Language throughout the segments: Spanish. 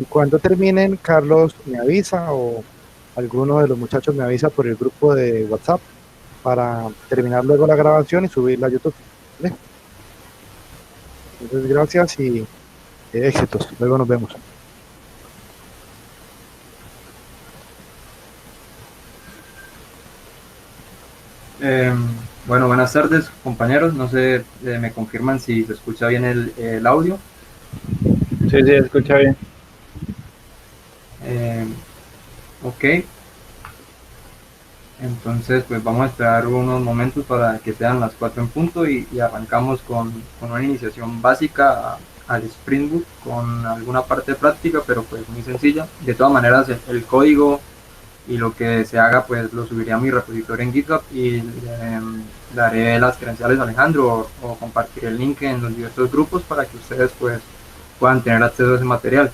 Y cuando terminen, Carlos me avisa o alguno de los muchachos me avisa por el grupo de WhatsApp para terminar luego la grabación y subirla a YouTube. ¿Vale? Entonces, gracias y éxitos. Luego nos vemos. Eh, bueno, buenas tardes, compañeros. No sé, me confirman si se escucha bien el audio. Sí, sí, escucha bien. Eh, ok, entonces pues vamos a esperar unos momentos para que sean las 4 en punto y arrancamos con una iniciación básica al Spring Boot con alguna parte práctica, pero pues muy sencilla. De todas maneras, el código y lo que se haga pues lo subiré a mi repositorio en GitHub y daré las credenciales a Alejandro o compartiré el link en los diversos grupos para que ustedes pues puedan tener acceso a ese material.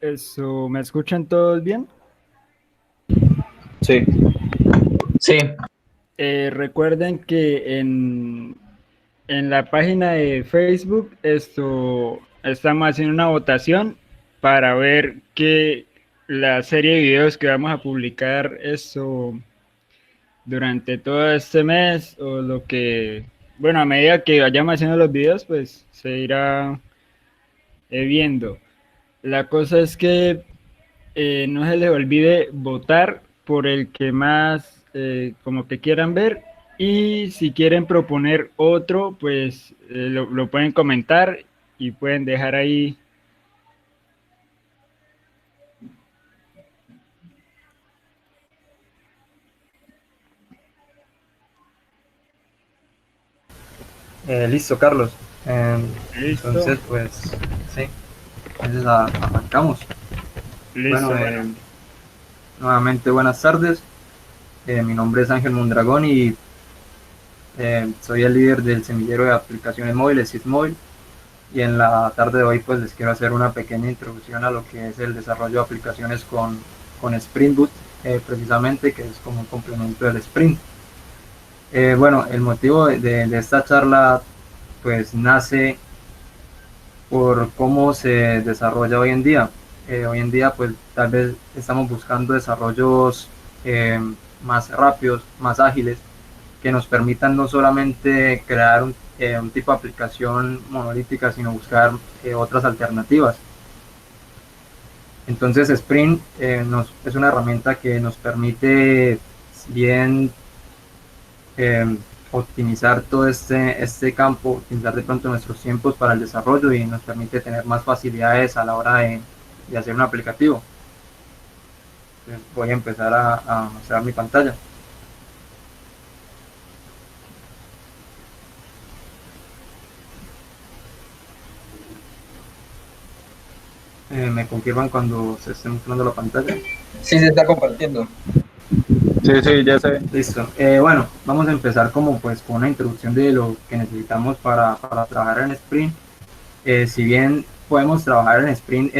Eso, ¿me escuchan todos bien? Sí. Sí. Recuerden que en la página de Facebook estamos haciendo una votación para ver que la serie de videos que vamos a publicar durante todo este mes o lo que, bueno, a medida que vayamos haciendo los videos, pues se irá viendo. La cosa es que no se les olvide votar por el que más como que quieran ver y si quieren proponer otro, pues lo pueden comentar y pueden dejar ahí. Listo, Carlos. Listo, Entonces pues sí, entonces arrancamos. Bueno, listo, bueno. nuevamente buenas tardes. Mi nombre es Ángel Mondragón y soy el líder del semillero de aplicaciones móviles, SysMóvil. Y en la tarde de hoy pues les quiero hacer una pequeña introducción a lo que es el desarrollo de aplicaciones con Spring Boot, precisamente, que es como un complemento del Spring. Bueno, el motivo de esta charla pues nace por cómo se desarrolla hoy en día. hoy en día pues tal vez estamos buscando desarrollos más rápidos, más ágiles, que nos permitan no solamente crear un tipo de aplicación monolítica, sino buscar otras alternativas. Entonces Spring es una herramienta que nos permite bien eh, optimizar todo este campo, optimizar de pronto nuestros tiempos para el desarrollo y nos permite tener más facilidades a la hora de hacer un aplicativo. Entonces voy a empezar a mostrar mi pantalla. Me confirman cuando se esté mostrando la pantalla. Sí, se está compartiendo. Sí, ya sé. Listo. Bueno, vamos a empezar como pues con una introducción de lo que necesitamos para trabajar en Spring. Si bien podemos trabajar en Spring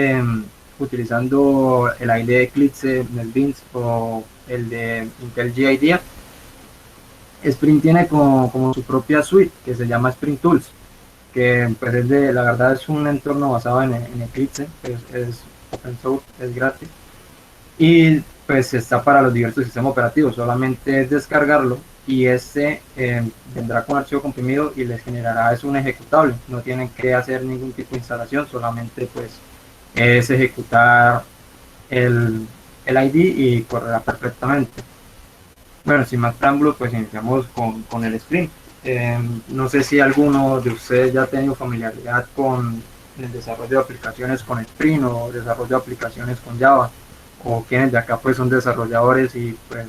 utilizando el IDE de Eclipse, NetBeans o el de IntelliJ IDEA, Spring tiene como su propia suite que se llama Spring Tools, que pues la verdad es un entorno basado en Eclipse, es open source, es gratis y pues está para los diversos sistemas operativos, solamente es descargarlo y este vendrá con archivo comprimido y les generará un ejecutable, no tienen que hacer ningún tipo de instalación, solamente pues es ejecutar el ID y correrá perfectamente. Bueno, sin más preámbulos, pues iniciamos con el Spring. No sé si alguno de ustedes ya ha tenido familiaridad con el desarrollo de aplicaciones con Spring o desarrollo de aplicaciones con Java, o quienes de acá pues son desarrolladores y pues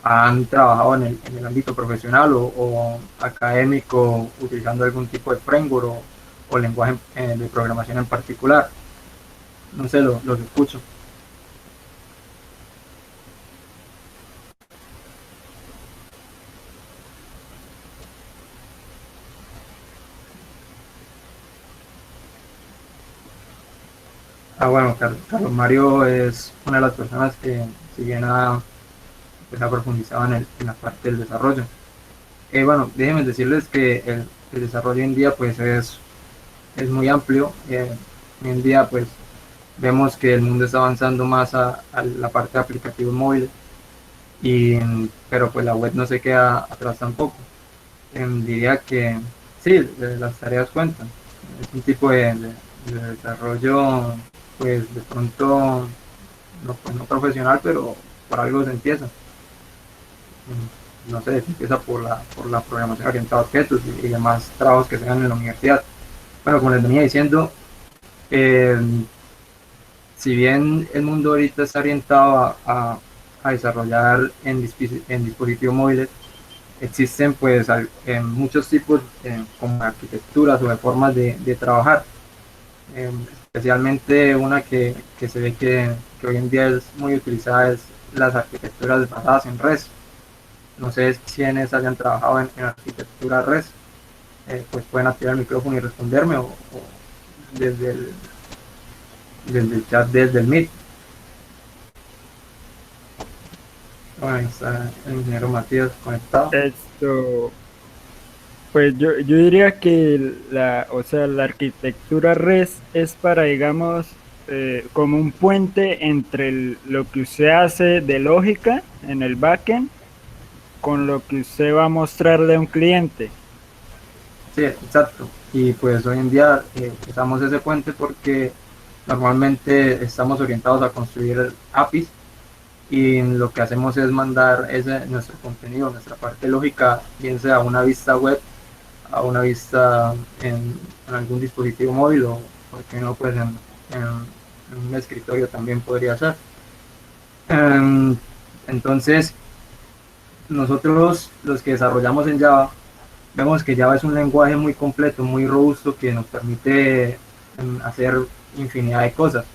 han trabajado en el ámbito profesional o académico utilizando algún tipo de framework o lenguaje de programación en particular. No sé, los escucho. Bueno, Carlos Mario es una de las personas que, si bien pues, ha profundizado en la parte del desarrollo. Bueno, déjenme decirles que el desarrollo hoy en día pues es muy amplio. Hoy en día pues vemos que el mundo está avanzando más a la parte de aplicativos móviles, pero pues la web no se queda atrás tampoco. Diría que sí, las tareas cuentan. Es un tipo de desarrollo pues de pronto no, pues, no profesional, pero por algo se empieza. No sé, se empieza por la programación orientada a objetos y demás trabajos que se dan en la universidad. Bueno, como les venía diciendo, eh, si bien el mundo ahorita está orientado a desarrollar en dispositivos móviles, existen pues muchos tipos como arquitecturas o de formas de trabajar. Especialmente una que se ve que hoy en día es muy utilizada es las arquitecturas basadas en REST. No sé quiénes hayan trabajado en arquitectura REST, pues pueden activar el micrófono y responderme o desde desde el chat, desde el Meet. Bueno, ahí está el ingeniero Matías conectado. Esto, pues yo diría que o sea, la arquitectura REST es para, digamos, como un puente entre lo que usted hace de lógica en el backend con lo que usted va a mostrarle a un cliente. Sí, exacto. Y pues hoy en día usamos ese puente porque normalmente estamos orientados a construir APIs y lo que hacemos es mandar nuestro contenido, nuestra parte lógica, bien sea a una vista web, a una vista en algún dispositivo móvil o, ¿por qué no? Pues en un escritorio también podría ser. Entonces, nosotros los que desarrollamos en Java, vemos que Java es un lenguaje muy completo, muy robusto, que nos permite hacer infinidad de cosas.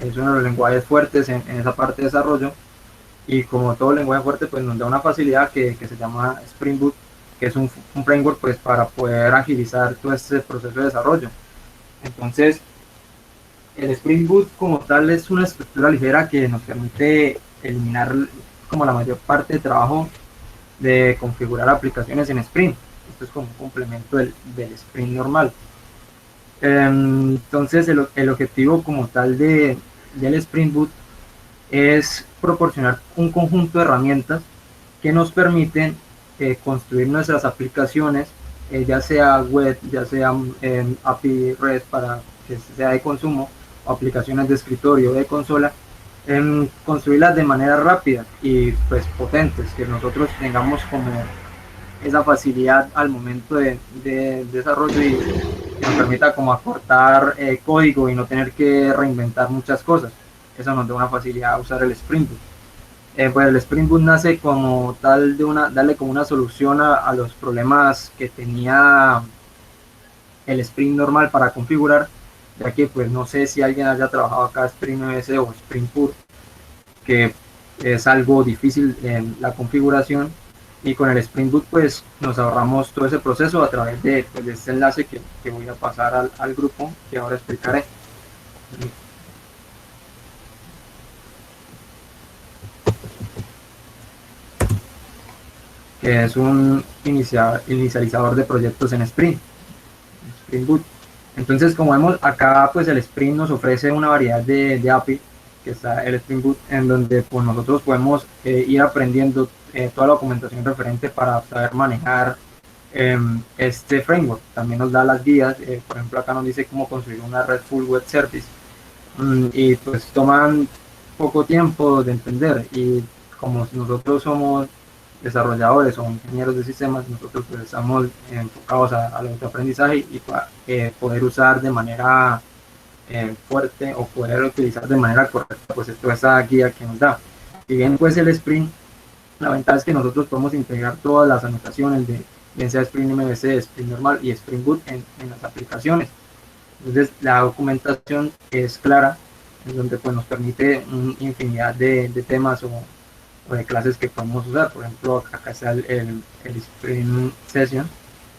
Es uno de los lenguajes fuertes en esa parte de desarrollo y como todo lenguaje fuerte pues nos da una facilidad que se llama Spring Boot, que es un framework pues para poder agilizar todo este proceso de desarrollo. Entonces el Spring Boot como tal es una estructura ligera que nos permite eliminar como la mayor parte de trabajo de configurar aplicaciones en Spring. Esto es como un complemento del Spring normal. Entonces el objetivo como tal de del Spring Boot es proporcionar un conjunto de herramientas que nos permiten construir nuestras aplicaciones, ya sea web, ya sea API REST para que sea de consumo, o aplicaciones de escritorio, de consola, construirlas de manera rápida y pues potentes, que nosotros tengamos como esa facilidad al momento de desarrollo y que nos permita como acortar código y no tener que reinventar muchas cosas. Eso nos da una facilidad a usar el Spring Boot. Pues el Spring Boot nace como tal de darle como una solución a los problemas que tenía el Spring normal para configurar, ya que pues no sé si alguien haya trabajado acá Spring MVC o Spring Boot, que es algo difícil en la configuración, y con el Spring Boot pues nos ahorramos todo ese proceso a través de, pues, de este enlace que voy a pasar al grupo, que ahora explicaré. Que es un inicializador de proyectos en Spring Boot. Entonces, como vemos acá, pues el Spring nos ofrece una variedad de API, que está el Spring Boot, en donde pues nosotros podemos ir aprendiendo toda la documentación referente para saber manejar este framework. También nos da las guías, por ejemplo acá nos dice cómo construir una RESTful Web Service, y pues toman poco tiempo de entender, y como nosotros somos desarrolladores o ingenieros de sistemas, nosotros pues estamos enfocados al autoaprendizaje y para poder usar de manera fuerte o poder utilizar de manera correcta pues toda esa guía que nos da. Si bien pues el Spring, la ventaja es que nosotros podemos integrar todas las anotaciones de bien sea Spring MVC, Spring normal y Spring Boot en las aplicaciones. Entonces la documentación es clara, en donde pues nos permite infinidad de temas o de clases que podemos usar. Por ejemplo, acá está el Spring Session,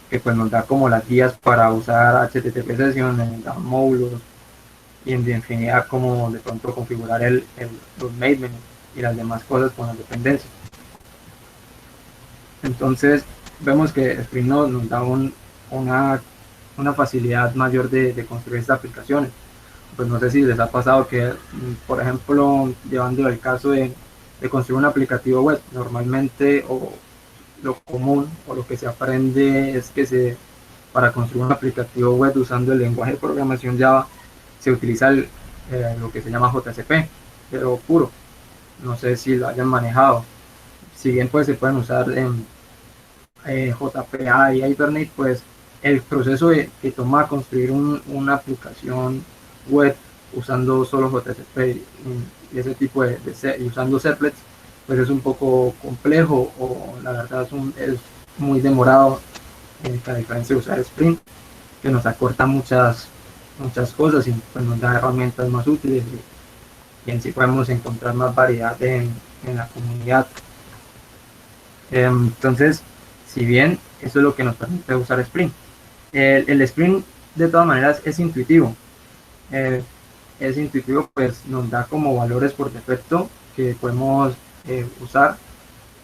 que pues nos da como las guías para usar HTTP Session, da módulos y en infinidad como de pronto configurar los main menus y las demás cosas con las dependencias. Entonces vemos que Spring nos da una facilidad mayor de construir estas aplicaciones. Pues no sé si les ha pasado que, por ejemplo, llevando el caso de construir un aplicativo web, normalmente o lo común o lo que se aprende es que para construir un aplicativo web usando el lenguaje de programación Java se utiliza lo que se llama JCP, pero puro. No sé si lo hayan manejado. Si bien pues se pueden usar en JPA y Hibernate, pues el proceso que toma construir una aplicación web usando solo JCP y ese tipo y usando servlets, pues es un poco complejo, o la verdad es muy demorado, a diferencia de usar Spring, que nos acorta muchas cosas y pues nos da herramientas más útiles, y en sí podemos encontrar más variedad en la comunidad. Entonces, si bien eso es lo que nos permite usar Spring, el Spring de todas maneras es intuitivo. Es intuitivo, pues nos da como valores por defecto que podemos usar,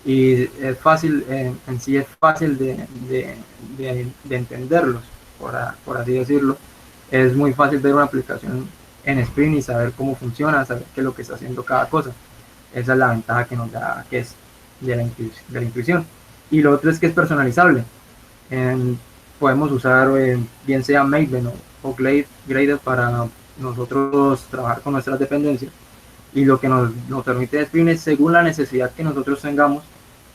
y es fácil, en sí es fácil de entenderlos, por así decirlo. Es muy fácil ver una aplicación en Spring y saber cómo funciona, saber qué es lo que está haciendo cada cosa. Esa es la ventaja que nos da, que es de la intuición. Y lo otro es que es personalizable. Podemos usar bien sea Maven o Gradle para nosotros trabajar con nuestras dependencias, y lo que nos permite Spring es, según la necesidad que nosotros tengamos,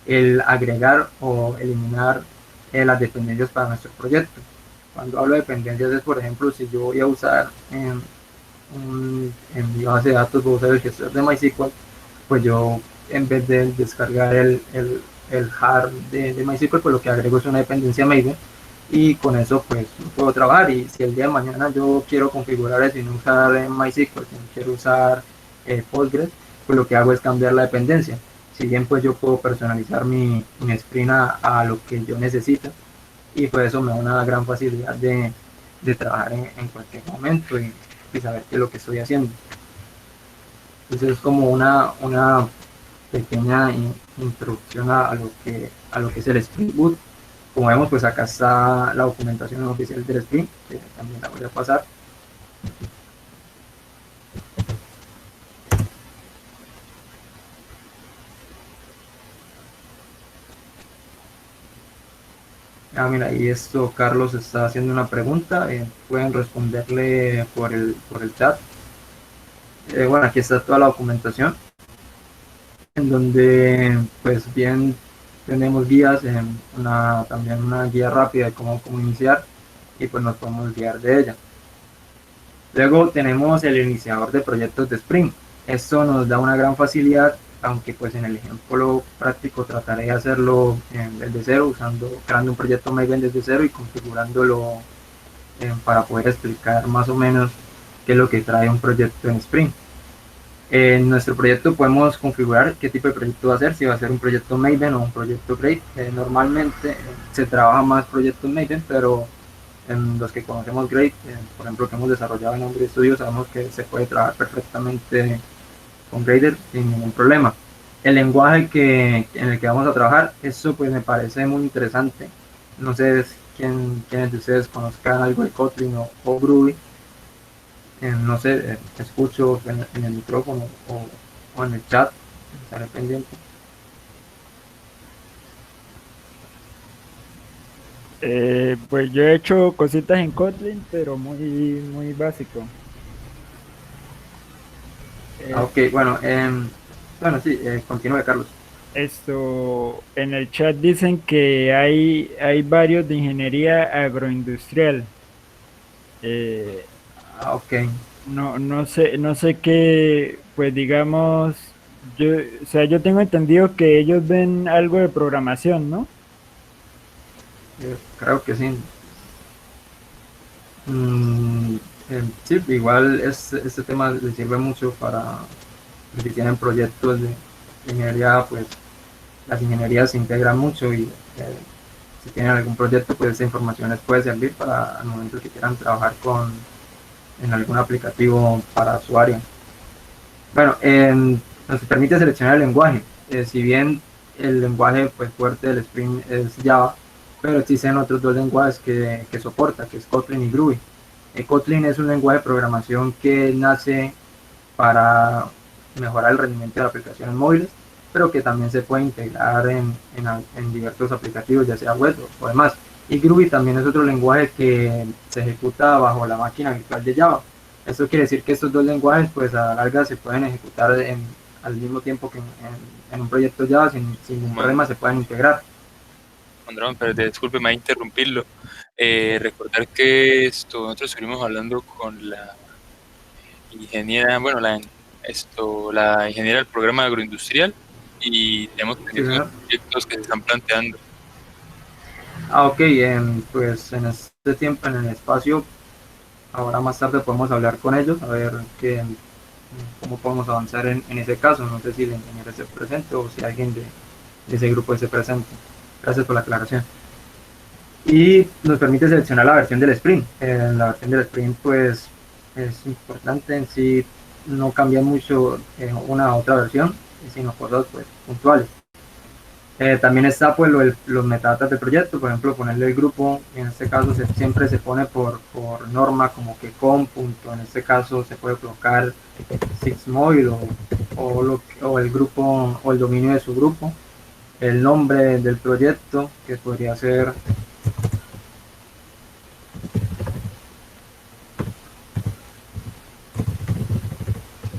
el agregar o eliminar las dependencias para nuestro proyecto. Cuando hablo de dependencias es, por ejemplo, si yo voy a usar en mi base de datos, voy a usar el gestor de MySQL, pues yo, en vez de descargar el jar de MySQL, pues lo que agrego es una dependencia Maven, y con eso pues puedo trabajar. Y si el día de mañana yo quiero configurar eso y no usar MySQL, sino quiero usar Postgres, pues lo que hago es cambiar la dependencia. Si bien pues yo puedo personalizar mi Spring a lo que yo necesito, y pues eso me da una gran facilidad de trabajar en cualquier momento y saber qué es lo que estoy haciendo. Entonces es como una pequeña introducción a lo que es el Spring Boot. Como vemos, pues acá está la documentación oficial del Spring, que también la voy a pasar. Ah, mira, y esto Carlos está haciendo una pregunta, pueden responderle por el chat. Bueno, aquí está toda la documentación, en donde pues bien tenemos guías, también una guía rápida de cómo iniciar, y pues nos podemos guiar de ella. Luego tenemos el iniciador de proyectos de Spring. Esto nos da una gran facilidad, aunque pues en el ejemplo práctico trataré de hacerlo desde cero, creando un proyecto Maven desde cero y configurándolo para poder explicar más o menos qué es lo que trae un proyecto en Spring. En nuestro proyecto podemos configurar qué tipo de proyecto va a ser, si va a ser un proyecto Maven o un proyecto Grade. Normalmente se trabaja más proyectos Maven, pero en los que conocemos Grade, por ejemplo, que hemos desarrollado en Android Studio, sabemos que se puede trabajar perfectamente con Grader sin ningún problema. El lenguaje en el que vamos a trabajar, eso pues me parece muy interesante. No sé quiénes de ustedes conozcan algo de Kotlin o Groovy. No sé, escucho en el micrófono o en el chat, estaré pendiente. Pues yo he hecho cositas en Kotlin, pero muy básico. Ok, bueno, bueno, sí, continúe, Carlos. Esto, en el chat dicen que hay varios de ingeniería agroindustrial. Eh, Ok, no sé qué, pues digamos, o sea, yo tengo entendido que ellos ven algo de programación, ¿no? creo que sí. Mm, sí, igual este tema les sirve mucho para los que tienen proyectos de ingeniería, pues las ingenierías se integran mucho y si tienen algún proyecto, pues esa información les puede servir para el momento que quieran trabajar en algún aplicativo para su área. Bueno, nos permite seleccionar el lenguaje. Si bien el lenguaje pues, fuerte del Spring es Java, pero existen otros dos lenguajes que soporta, que es Kotlin y Groovy. Kotlin es un lenguaje de programación que nace para mejorar el rendimiento de las aplicaciones móviles, pero que también se puede integrar en diversos aplicativos, ya sea web o demás. Y Groovy también es otro lenguaje que se ejecuta bajo la máquina virtual de Java. Esto quiere decir que estos dos lenguajes, pues a la larga, se pueden ejecutar al mismo tiempo que en un proyecto Java sin ningún problema se pueden integrar. Andrés, pero discúlpeme a interrumpirlo. Recordar que nosotros estuvimos hablando con la ingeniera, bueno, la ingeniera del programa agroindustrial y tenemos pendientes los proyectos que se están planteando. Ok, pues en este tiempo, en el espacio, ahora más tarde podemos hablar con ellos, a ver cómo podemos avanzar en ese caso. No sé si la ingeniera se presente o si alguien de ese grupo se presente. Gracias por la aclaración. Y nos permite seleccionar la versión del Spring. La versión del Spring pues es importante, en sí no cambia mucho una a otra versión, sino cosas pues puntuales. También está pues los metadatos del proyecto, por ejemplo ponerle el grupo, en este caso siempre se pone por norma como que en este caso se puede colocar Sixmobile o el grupo o el dominio de su grupo, el nombre del proyecto que podría ser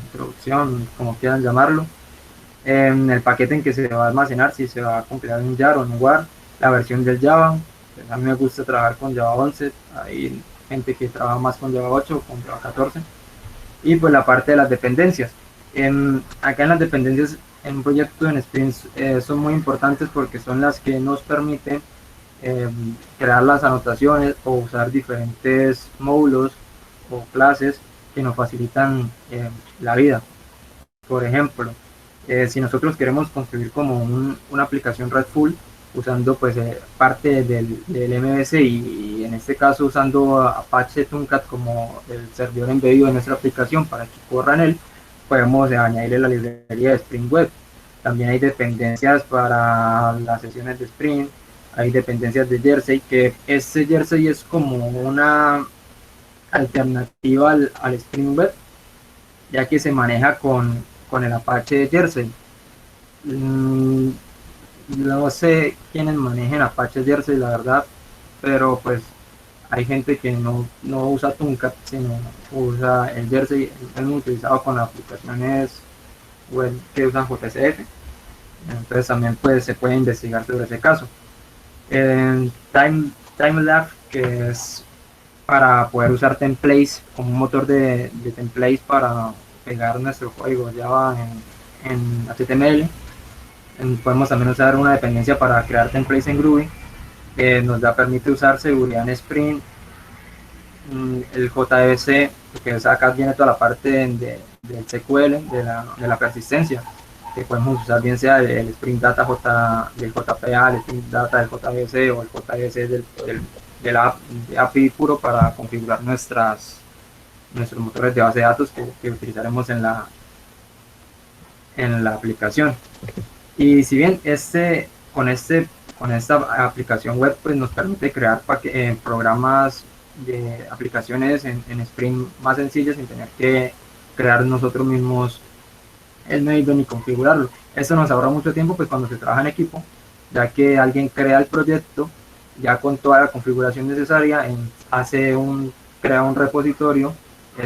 introducción, como quieran llamarlo, en el paquete en que se va a almacenar, si se va a compilar en un jar o en un war, la versión del Java. Pues a mí me gusta trabajar con Java 11, hay gente que trabaja más con Java 8 o con Java 14. Y pues la parte de las dependencias. Acá en las dependencias en un proyecto en Spring son muy importantes porque son las que nos permiten crear las anotaciones o usar diferentes módulos o clases que nos facilitan la vida. Por ejemplo, si nosotros queremos construir como una aplicación RESTful usando pues parte del MVC y en este caso usando Apache Tomcat como el servidor embedido de nuestra aplicación para que corra en él, podemos añadirle la librería de Spring Web. También hay dependencias para las sesiones de Spring, hay dependencias de Jersey, que este Jersey es como una alternativa al Spring Web, ya que se maneja con el Apache Jersey. No sé quiénes manejen Apache Jersey, la verdad, pero pues hay gente que no usa Tomcat, sino usa el Jersey, es muy utilizado con aplicaciones web que usan JCF, entonces también pues se puede investigar sobre ese caso. En Timelapse, que es para poder usar templates como un motor de templates para pegar nuestro código Java en HTML. Podemos también usar una dependencia para crear templates en Groovy, que permite usar seguridad en Spring, el JDBC, que es acá viene toda la parte del SQL, de la persistencia, que podemos usar bien sea el Spring Data del JPA, el Spring Data del JDBC o el JDBC de la API puro para configurar nuestros motores de base de datos que utilizaremos en la aplicación. Y si bien con esta aplicación web pues nos permite crear programas de aplicaciones en Spring más sencillas sin tener que crear nosotros mismos el Maven y configurarlo. Esto nos ahorra mucho tiempo pues cuando se trabaja en equipo, ya que alguien crea el proyecto ya con toda la configuración necesaria, crea un repositorio,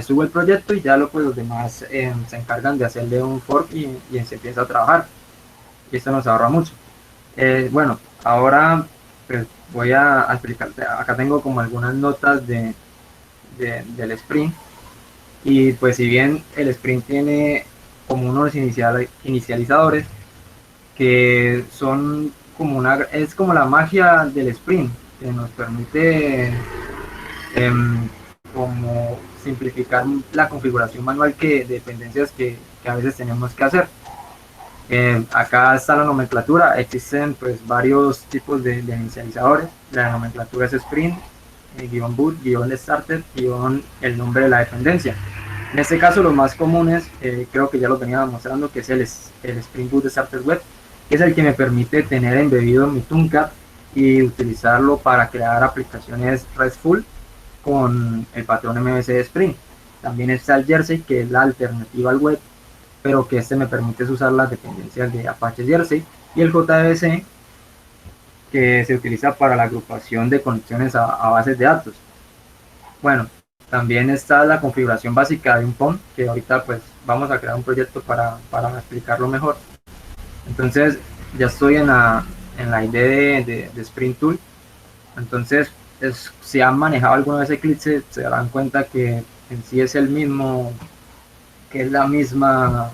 sube el proyecto y ya los demás se encargan de hacerle un fork y se empieza a trabajar. Y esto nos ahorra mucho. Bueno, ahora pues, voy a explicarte. Acá tengo como algunas notas del Sprint. Y pues si bien el Sprint tiene como unos inicializadores que son como es como la magia del Sprint, que nos permite como simplificar la configuración manual de dependencias que a veces tenemos que hacer. Acá está la nomenclatura, existen pues varios tipos de inicializadores. La nomenclatura es Sprint, --boot, --starter, el nombre de la dependencia. En este caso los más comunes, creo que ya los venía mostrando, que es el Spring Boot Starter Web, que es el que me permite tener embebido mi Tomcat y utilizarlo para crear aplicaciones RESTful con el patrón MVC de Spring. También está el Jersey, que es la alternativa al web, pero que me permite usar las dependencias de Apache Jersey, y el JDBC, que se utiliza para la agrupación de conexiones a bases de datos. Bueno, también está la configuración básica de un POM, que ahorita pues vamos a crear un proyecto para explicarlo mejor. Entonces ya estoy en la idea de Spring Tool. Entonces si han manejado alguna vez Eclipse se darán cuenta que en sí es el mismo, que es la misma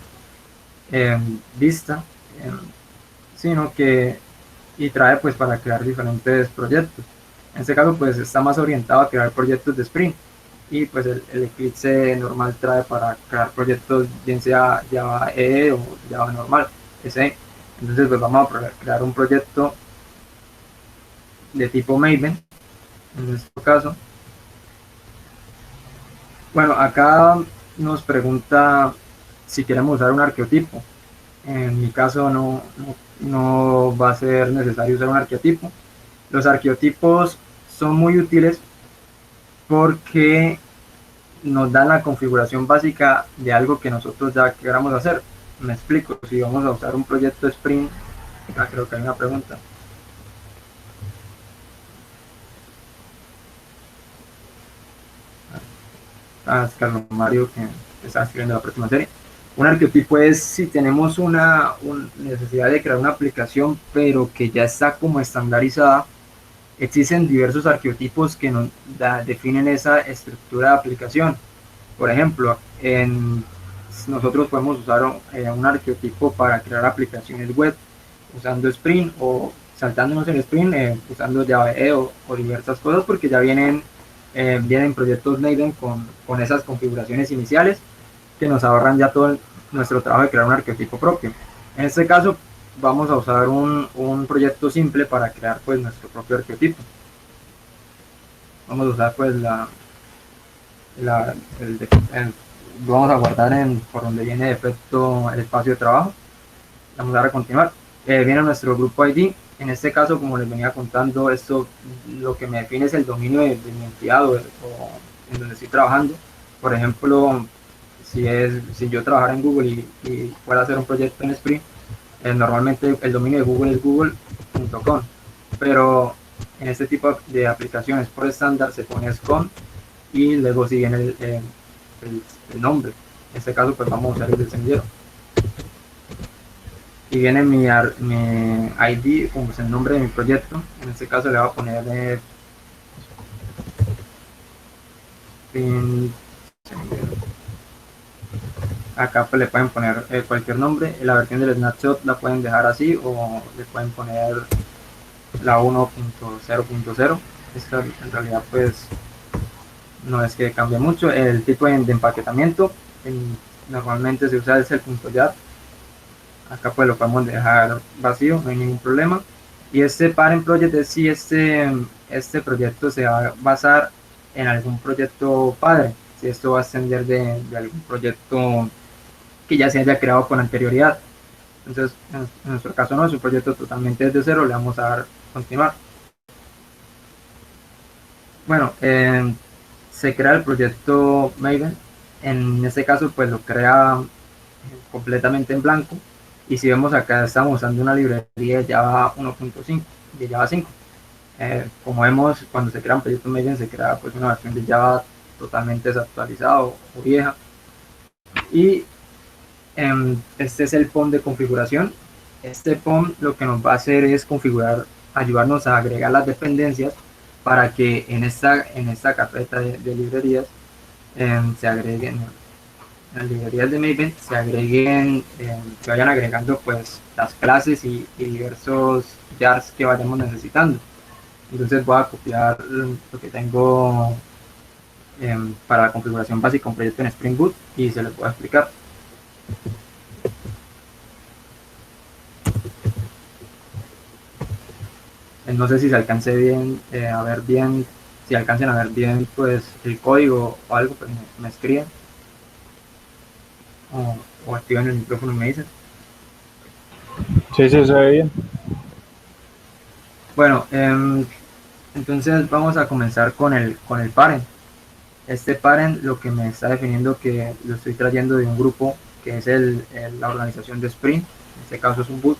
vista, sino que y trae pues para crear diferentes proyectos. En este caso pues está más orientado a crear proyectos de Spring, y pues el Eclipse normal trae para crear proyectos bien sea Java EE o Java normal SE. Entonces pues vamos a crear un proyecto de tipo Maven en este caso. Bueno, acá nos pregunta si queremos usar un arqueotipo. En mi caso no va a ser necesario usar un arqueotipo. Los arqueotipos son muy útiles porque nos dan la configuración básica de algo que nosotros ya queramos hacer. Me explico, si vamos a usar un proyecto Spring, creo que hay una pregunta. Es Carlos Mario que está escribiendo la próxima serie. Un arqueotipo es si tenemos una necesidad de crear una aplicación, pero que ya está como estandarizada. Existen diversos arqueotipos que nos definen esa estructura de aplicación. Por ejemplo, nosotros podemos usar un arqueotipo para crear aplicaciones web usando Spring, o saltándonos en Spring usando Java EE o diversas cosas, porque ya vienen proyectos Maven con esas configuraciones iniciales que nos ahorran ya todo nuestro trabajo de crear un arqueotipo propio. En este caso vamos a usar un proyecto simple para crear pues nuestro propio arqueotipo. Vamos a usar pues vamos a guardar por donde viene defecto el espacio de trabajo. Vamos a dar a continuar. Viene nuestro grupo ID. En este caso, como les venía contando, esto lo que me define es el dominio de mi entidad o en donde estoy trabajando. Por ejemplo, si yo trabajara en Google y fuera a hacer un proyecto en Spring, normalmente el dominio de Google es google.com, pero en este tipo de aplicaciones por estándar se pone SCON y luego sigue el nombre. En este caso pues vamos a usar el del semillero. Y viene mi ID, como es el nombre de mi proyecto. En este caso le voy a poner acá pues le pueden poner cualquier nombre. La versión del snapshot la pueden dejar así o le pueden poner la 1.0.0. Esta en realidad pues no es que cambie mucho. El tipo de empaquetamiento normalmente se usa es el .jar. Acá pues lo podemos dejar vacío, no hay ningún problema. Y este parent project es si este proyecto se va a basar en algún proyecto padre, si esto va a ascender de algún proyecto que ya se haya creado con anterioridad. Entonces, en nuestro caso no, es un proyecto totalmente desde cero, le vamos a dar continuar. Bueno, se crea el proyecto Maven. En este caso, pues lo crea completamente en blanco. Y si vemos acá, estamos usando una librería de Java 1.5, de Java 5. Como vemos, cuando se crea un proyecto Maven, se crea pues una versión de Java totalmente desactualizada o vieja. Y este es el POM de configuración. Este POM lo que nos va a hacer es configurar, ayudarnos a agregar las dependencias para que en esta carpeta de librerías se agreguen, en las librerías de Maven se agreguen, se vayan agregando pues las clases y diversos jars que vayamos necesitando. Entonces voy a copiar lo que tengo para la configuración básica, un proyecto en Spring Boot, y se les voy a explicar. No sé si se alcance bien a ver bien, si alcancen a ver bien pues el código o algo, pues me escriben o activan el micrófono y me dicen. Sí, se ve bien. Bueno, entonces vamos a comenzar con el parent. Este parent lo que me está definiendo que lo estoy trayendo de un grupo que es la organización de Spring, en este caso es un boot,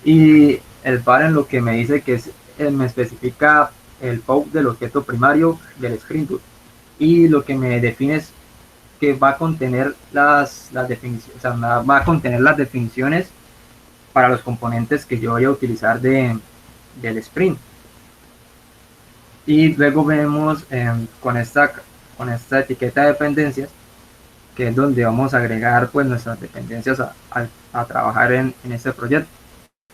y el parent lo que me dice que es, me especifica el POP del objeto primario del Spring Boot, y lo que me define es que va a contener las definiciones, o sea, va a contener las definiciones para los componentes que yo voy a utilizar del Spring. Y luego vemos con esta etiqueta de dependencias, que es donde vamos a agregar pues nuestras dependencias a trabajar en este proyecto.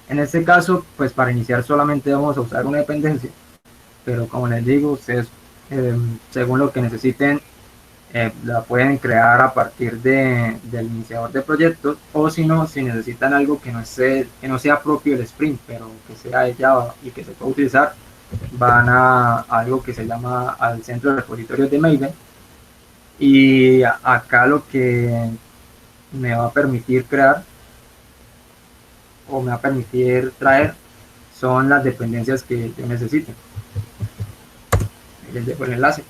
En este caso, pues para iniciar solamente vamos a usar una dependencia, pero como les digo, ustedes según lo que necesiten la pueden crear a partir del iniciador de proyectos, o si no, si necesitan algo que no sea propio del Spring, pero que sea de Java y que se pueda utilizar, van a algo que se llama al centro de repositorios de Maven, y acá lo que me va a permitir crear o me va a permitir traer son las dependencias que yo necesite. Les dejo el enlace.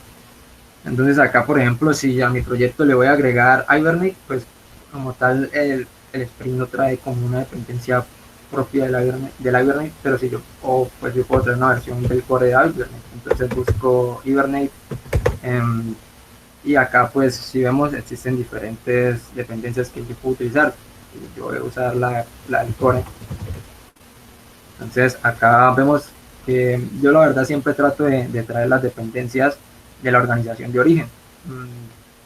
Entonces acá, por ejemplo, si a mi proyecto le voy a agregar Hibernate, pues como tal el Spring no trae como una dependencia propia del Hibernate, pero si yo puedo traer una versión del core de Hibernate. Entonces busco Hibernate y acá pues si vemos existen diferentes dependencias que yo puedo utilizar. Yo voy a usar la del core. Entonces acá vemos que yo la verdad siempre trato de traer las dependencias de la organización de origen.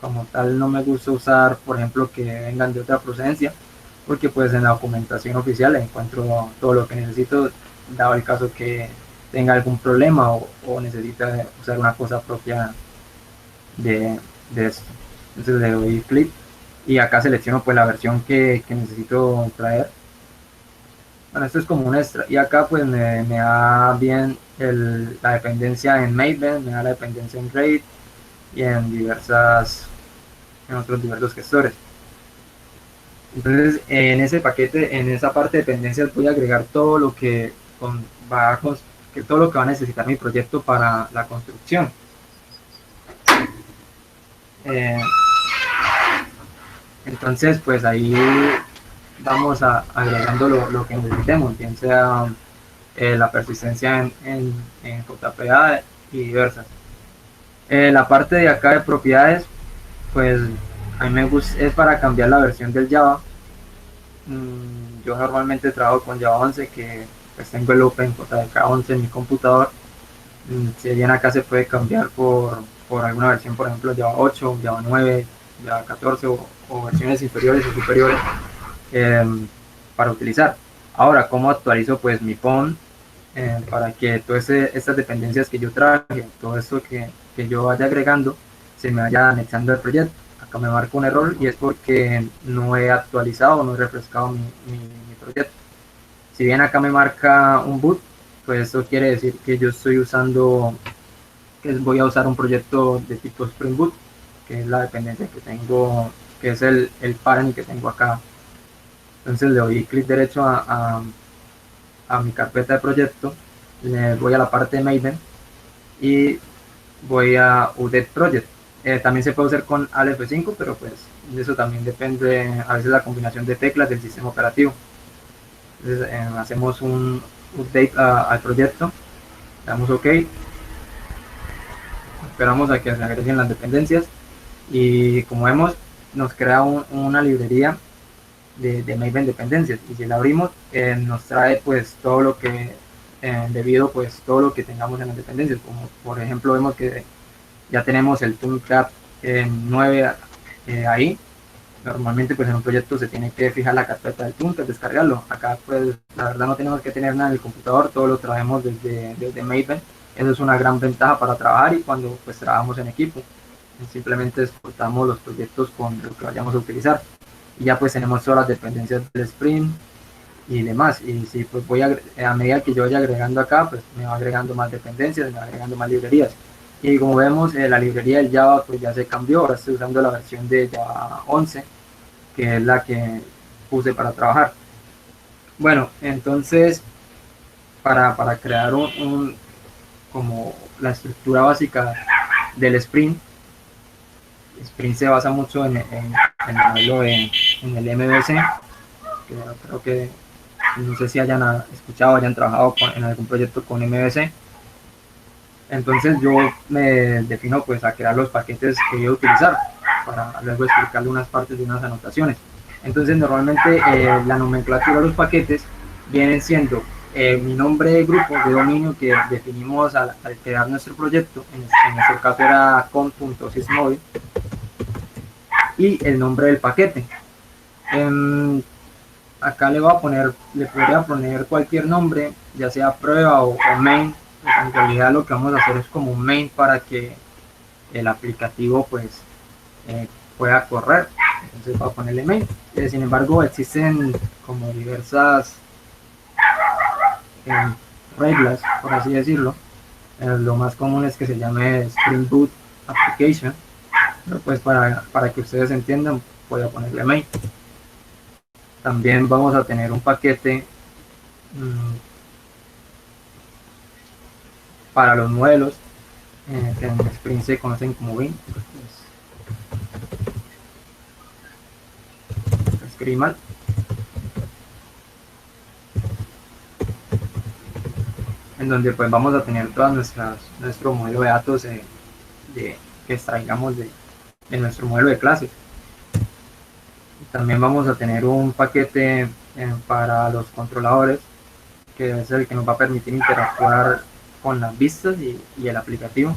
Como tal no me gusta usar, por ejemplo, que vengan de otra procedencia, porque pues en la documentación oficial encuentro todo lo que necesito, dado el caso que tenga algún problema o necesita usar una cosa propia de esto. Entonces le doy clic y acá selecciono pues la versión que necesito traer. Bueno, esto es como un extra, y acá pues me da bien la dependencia en Maven, me da la dependencia en RAID y en otros diversos gestores. Entonces en ese paquete, en esa parte de dependencias voy a agregar todo lo que va a necesitar mi proyecto para la construcción. Entonces pues ahí vamos agregando lo que necesitemos, bien sea la persistencia en JPA y diversas. La parte de acá de propiedades, pues a mí me gusta, es para cambiar la versión del Java. Yo normalmente trabajo con Java 11, que pues tengo el OpenJDK 11 en mi computador. Si bien acá se puede cambiar por alguna versión, por ejemplo Java 8, Java 9, Java 14 o versiones inferiores o superiores para utilizar. Ahora, ¿cómo actualizo pues mi PON para que todas estas dependencias que yo traje, todo esto que yo vaya agregando, se me vaya anexando al proyecto? Acá me marca un error y es porque no he actualizado, no he refrescado mi proyecto. Si bien acá me marca un boot, pues eso quiere decir que yo estoy usando, que voy a usar un proyecto de tipo Spring Boot, que es la dependencia que tengo, que es el parent que tengo acá. Entonces le doy clic derecho a mi carpeta de proyecto, le voy a la parte de Maven y voy a Udit Project. También se puede usar con Alt F5, pero pues eso también depende a veces la combinación de teclas del sistema operativo. Entonces hacemos un update al proyecto, le damos OK, esperamos a que se agreguen las dependencias y como vemos nos crea una librería de Maven dependencias, y si la abrimos nos trae pues todo lo que debido pues todo lo que tengamos en las dependencias, como por ejemplo vemos que ya tenemos el ToolTab 9 ahí. Normalmente pues en un proyecto se tiene que fijar la carpeta del ToolTab, descargarlo. Acá pues la verdad no tenemos que tener nada en el computador, todo lo traemos desde Maven. Eso es una gran ventaja para trabajar y cuando pues trabajamos en equipo. Simplemente exportamos los proyectos con lo que vayamos a utilizar. Y ya pues tenemos todas las dependencias del Spring y demás. Y si pues voy a medida que yo vaya agregando acá, pues me va agregando más dependencias, me va agregando más librerías. Y como vemos, la librería del Java pues ya se cambió, ahora estoy usando la versión de Java 11, que es la que puse para trabajar. Bueno, entonces para crear como la estructura básica del Spring se basa mucho en el modelo en el MVC, que creo que no sé si hayan escuchado, hayan trabajado en algún proyecto con MVC. Entonces yo me defino pues a crear los paquetes que voy a utilizar para luego explicarle unas partes de unas anotaciones. Entonces normalmente la nomenclatura de los paquetes vienen siendo mi nombre de grupo de dominio que definimos al crear nuestro proyecto, en nuestro caso era con.sysmobile, y el nombre del paquete. Acá le podría poner cualquier nombre, ya sea prueba o main. Pues en realidad lo que vamos a hacer es como un main para que el aplicativo pues pueda correr. Entonces voy a ponerle main. Sin embargo existen como diversas reglas, por así decirlo. Lo más común es que se llame Spring Boot Application, pero pues para que ustedes entiendan voy a ponerle main. También vamos a tener un paquete para los modelos que en Spring se conocen como bin. Escribí mal. En donde pues vamos a tener todas nuestro modelo de datos que extraigamos de nuestro modelo de clase. También vamos a tener un paquete para los controladores, que es el que nos va a permitir interactuar con las vistas y el aplicativo.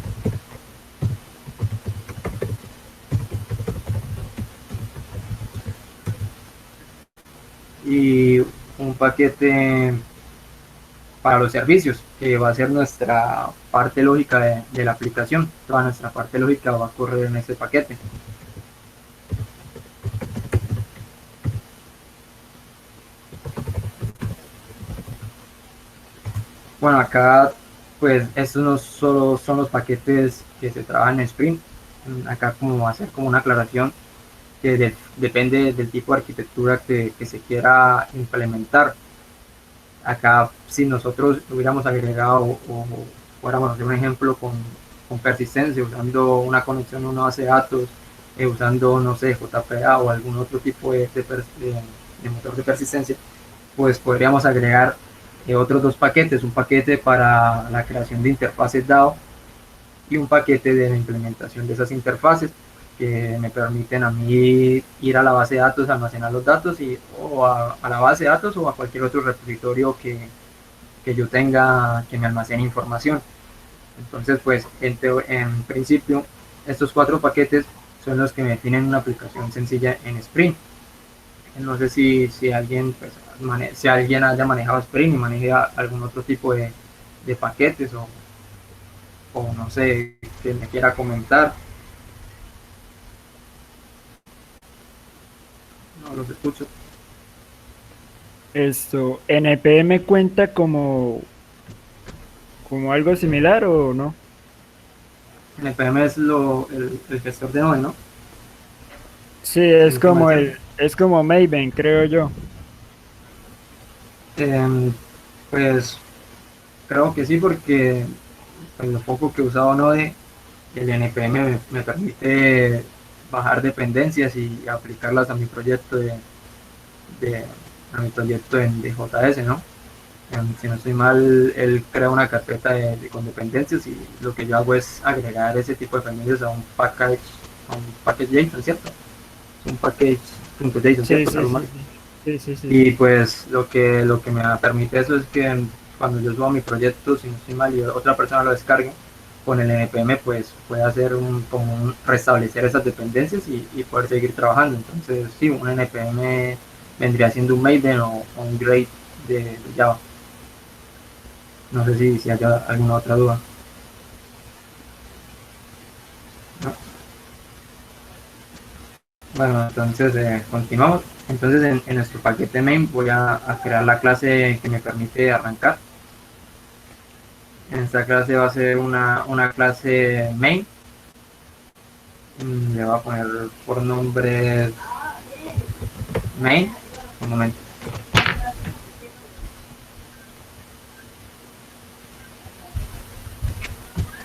Y un paquete para los servicios, que va a ser nuestra parte lógica de la aplicación. Toda nuestra parte lógica va a correr en este paquete. Bueno, acá pues estos no solo son los paquetes que se trabajan en Spring. Acá como va a ser como una aclaración que depende del tipo de arquitectura que se quiera implementar. Acá si nosotros hubiéramos agregado o fuéramos a hacer un ejemplo con persistencia, usando una conexión a una base de datos, usando no sé JPA o algún otro tipo de motor de persistencia, pues podríamos agregar otros dos paquetes, un paquete para la creación de interfaces DAO y un paquete de la implementación de esas interfaces que me permiten a mí ir a la base de datos, almacenar los datos o a la base de datos o a cualquier otro repositorio que yo tenga que me almacene información. Entonces, pues en principio, estos cuatro paquetes son los que me definen una aplicación sencilla en Spring. No sé si alguien, pues, si alguien haya manejado Spring y maneje algún otro tipo de paquetes o no sé, que me quiera comentar. No los escucho. ¿NPM cuenta como algo similar o no? NPM es el gestor de node, ¿no? Sí, Información. es como Maven, creo yo. Pues creo que sí, porque pues, lo poco que he usado Node, el NPM me permite bajar dependencias y aplicarlas a mi proyecto de- a mi proyecto de JS, ¿no? Si no estoy mal, él crea una carpeta con dependencias y lo que yo hago es agregar ese tipo de dependencias a un package JSON, ¿cierto? Un package.json, Sí, ¿cierto, sí, Carlos? sí, sí. Sí, sí, sí, Y sí. pues lo que me permite eso es que cuando yo subo mi proyecto, si no estoy mal, y otra persona lo descargue, con el NPM pues puede hacer como un restablecer esas dependencias y poder seguir trabajando. Entonces sí, un NPM vendría siendo un Maven o un Grade de Java. No sé si hay alguna otra duda. ¿No? Bueno, entonces continuamos. Entonces en nuestro paquete main voy a crear la clase que me permite arrancar. En esta clase va a ser una clase main. Le voy a poner por nombre main. Un momento.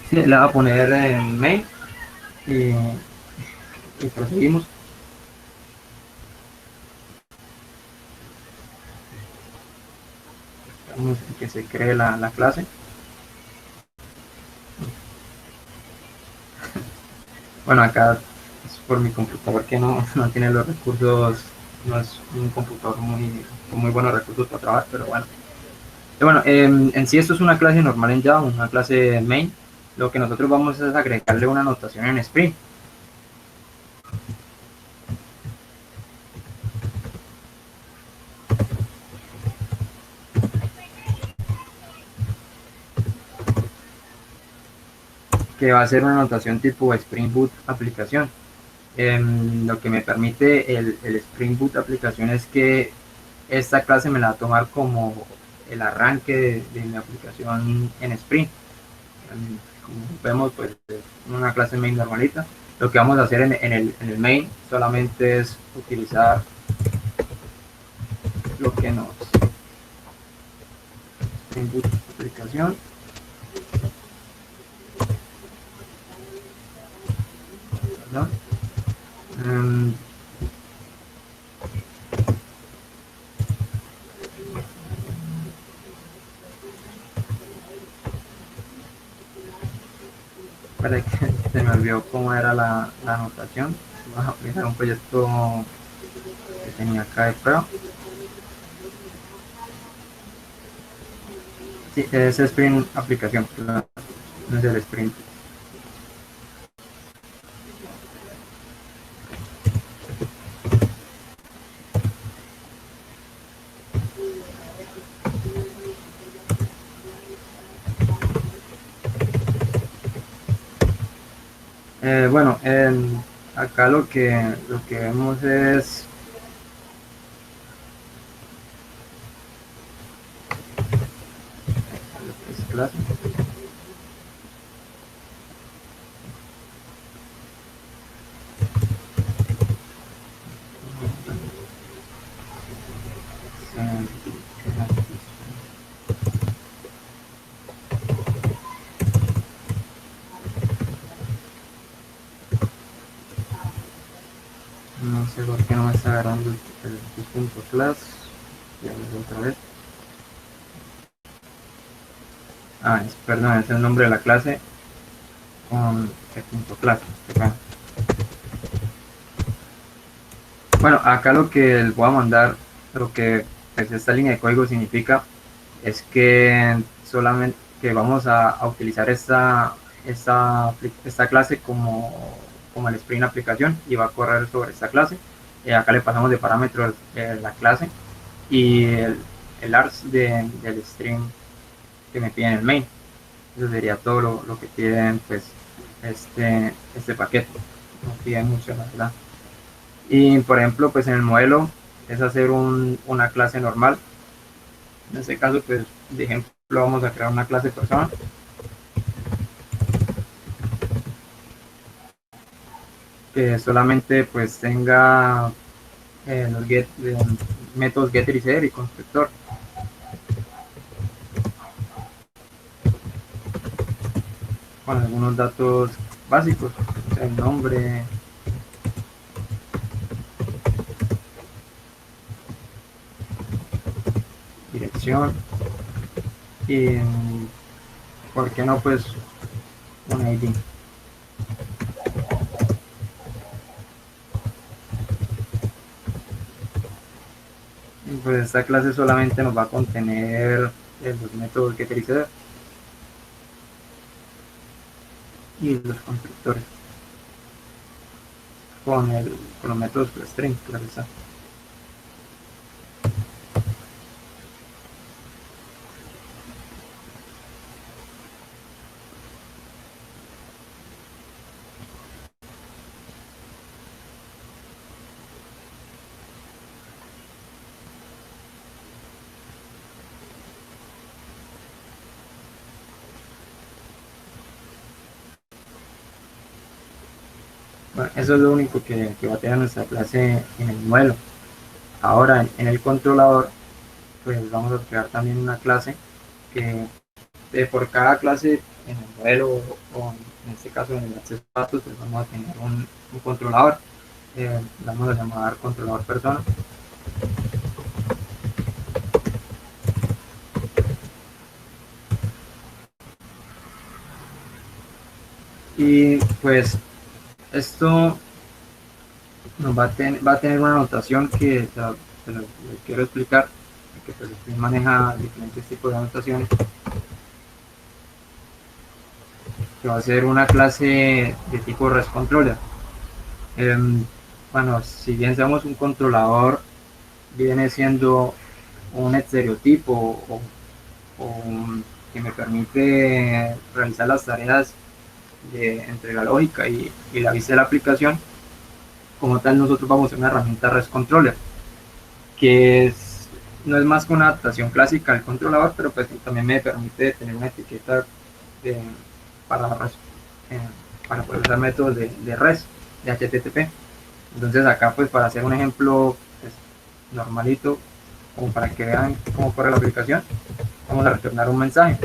Sí, le voy a poner en main y, y proseguimos. Vamos a que se cree la clase. Bueno, acá es por mi computador que no tiene los recursos, no es un computador con muy buenos recursos para trabajar, pero bueno. Bueno, en sí esto es una clase normal en Java, una clase main. Lo que nosotros vamos es agregarle una anotación en Spring. Que va a ser una anotación tipo Spring Boot aplicación. Lo que me permite el Spring Boot aplicación es que esta clase me la va a tomar como el arranque de mi aplicación en Spring. Como vemos, pues es una clase main normalita. Lo que vamos a hacer en el main solamente es utilizar lo que nos Spring Boot aplicación. ¿No? Um, para que se me olvidó cómo era la anotación. Vamos a aplicar un proyecto que tenía acá de prueba. Sí, es Spring aplicación, no es el Sprint. Bueno, acá lo que vemos es clase. No sé por qué no me está agarrando el punto class. Ya otra vez. perdón, es el nombre de la clase con el punto clase. Bueno, acá lo que les voy a mandar, lo que pues, esta línea de código significa es que solamente que vamos a utilizar esta clase como el Spring aplicación y va a correr sobre esta clase. Acá le pasamos de parámetros la clase y el args del string que me piden el main. Eso sería todo lo que piden pues este paquete. No piden mucho, la verdad. Y por ejemplo, pues en el modelo es hacer una clase normal. En este caso, pues de ejemplo vamos a crear una clase persona. Que solamente pues tenga los métodos getter y setter y constructor. Con algunos datos básicos, o sea, el nombre, dirección y por qué no pues un ID. Y pues esta clase solamente nos va a contener los métodos getter y setter y los constructores con los métodos string, claro está. Bueno, eso es lo único que va a tener nuestra clase en el modelo. Ahora en el controlador pues vamos a crear también una clase que por cada clase en el modelo o en este caso en el acceso a datos pues vamos a tener un controlador. Vamos a llamar controlador persona. Y pues esto nos va a tener una anotación que se lo quiero explicar, que pues maneja diferentes tipos de anotaciones, que va a ser una clase de tipo REST controller. Bueno, si bien seamos un controlador, viene siendo un estereotipo o que me permite realizar las tareas entre la lógica y la vista de la aplicación. Como tal, nosotros vamos a usar una herramienta REST controller, que no es más que una adaptación clásica al controlador, pero pues también me permite tener una etiqueta para poder usar métodos de REST, de HTTP. Entonces acá pues para hacer un ejemplo pues, normalito, como para que vean cómo corre la aplicación, vamos a retornar un mensaje.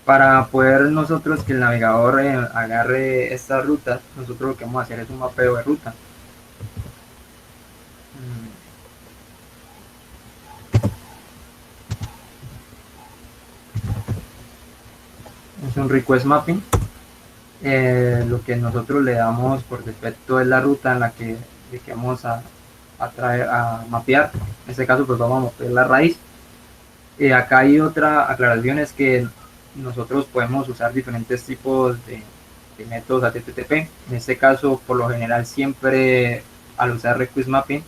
Para poder nosotros que el navegador agarre esta ruta, nosotros lo que vamos a hacer es un mapeo de ruta. Es un request mapping. Lo que nosotros le damos por defecto es la ruta en la que vamos a mapear. En este caso pues vamos a mapear la raíz. Acá hay otra aclaración, es que nosotros podemos usar diferentes tipos de métodos HTTP. En este caso, por lo general, siempre al usar request mapping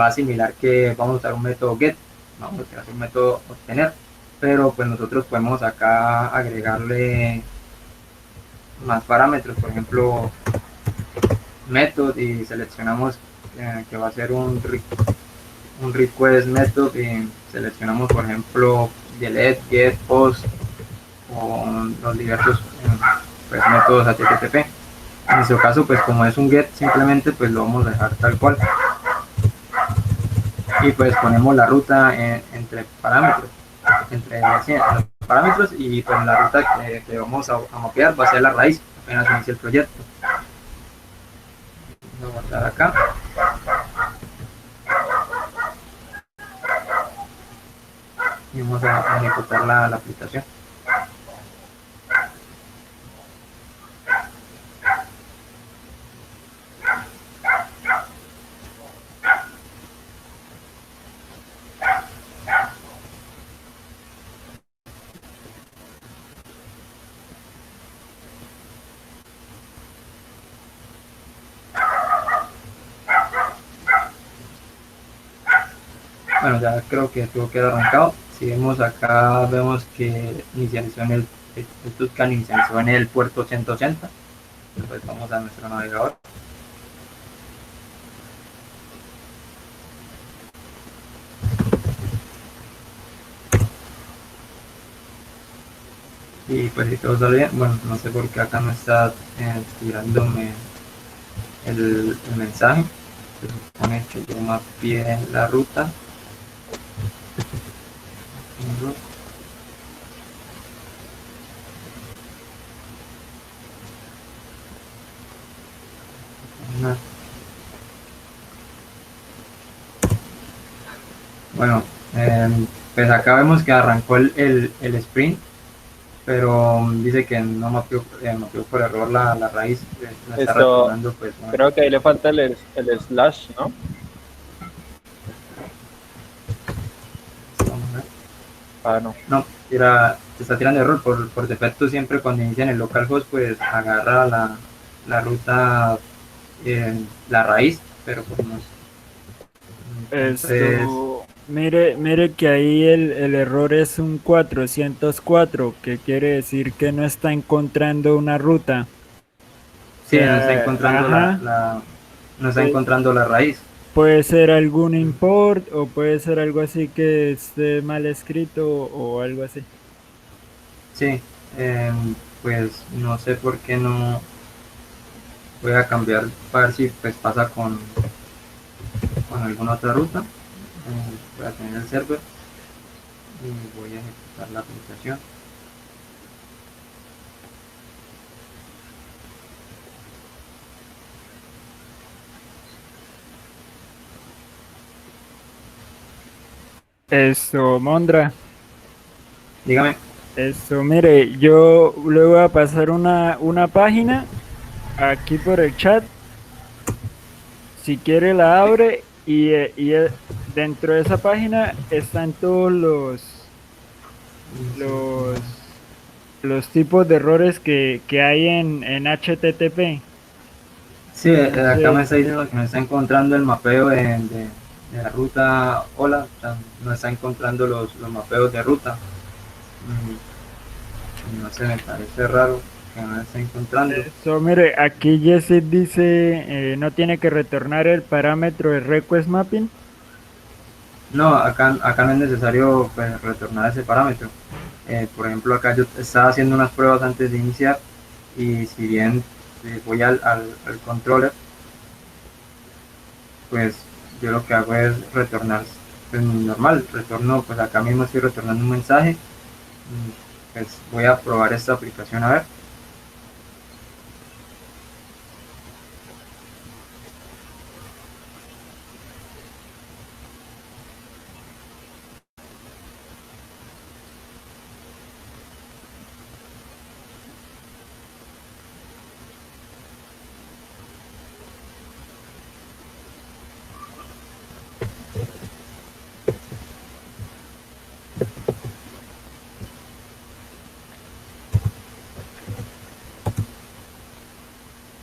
va a similar que vamos a usar un método get, vamos a utilizar un método obtener, pero pues nosotros podemos acá agregarle más parámetros, por ejemplo method, y seleccionamos que va a ser un request method y seleccionamos por ejemplo delete, get, post o los diversos pues, métodos HTTP. En nuestro caso pues como es un get simplemente pues lo vamos a dejar tal cual y pues ponemos la ruta entre parámetros y pues la ruta que vamos a mapear va a ser la raíz apenas inicie el proyecto. ejecutar acá. Y vamos a ejecutar la aplicación. Bueno, ya creo que tuvo que haber arrancado. Si vemos acá, vemos que inicializó en el Tucán inicializó en el puerto 180. Después vamos a nuestro navegador. Y pues si todo sale bien, bueno, no sé por qué acá no está tirándome el mensaje. Se supone que yo mapeé la ruta. Bueno, pues acá vemos que arrancó el sprint, pero dice que no mapeó por error la raíz. La está retornando, pues, bueno. Creo que ahí le falta el slash, ¿no? Vamos a ver. Ah, no. No, te está tirando error. Por defecto, siempre cuando inician el localhost, pues agarra la ruta, la raíz, pero pues no. Entonces, Mire que ahí el error es un 404, que quiere decir que no está encontrando una ruta. sí, no está encontrando no está encontrando la raíz. Puede ser algún import o puede ser algo así que esté mal escrito o algo así. Sí, pues no sé por qué no. Voy a cambiar para ver si pues pasa con alguna otra ruta. Voy a tener el server y voy a ejecutar la aplicación. Eso, Mondra. Dígame. Eso, mire, yo le voy a pasar una página aquí por el chat. Si quiere la abre y dentro de esa página están todos los tipos de errores que hay en HTTP. Sí, acá me está diciendo que no está encontrando el mapeo de la ruta. Hola, no está encontrando los mapeos de ruta. No sé, me parece raro que no lo está encontrando. Eso, mire, aquí Jesse dice no tiene que retornar el parámetro de request mapping. No, acá no es necesario pues, retornar ese parámetro. Por ejemplo, acá yo estaba haciendo unas pruebas antes de iniciar y si bien voy al controller, pues yo lo que hago es retornar pues, normal. Retorno, pues acá mismo estoy retornando un mensaje. Pues voy a probar esta aplicación a ver.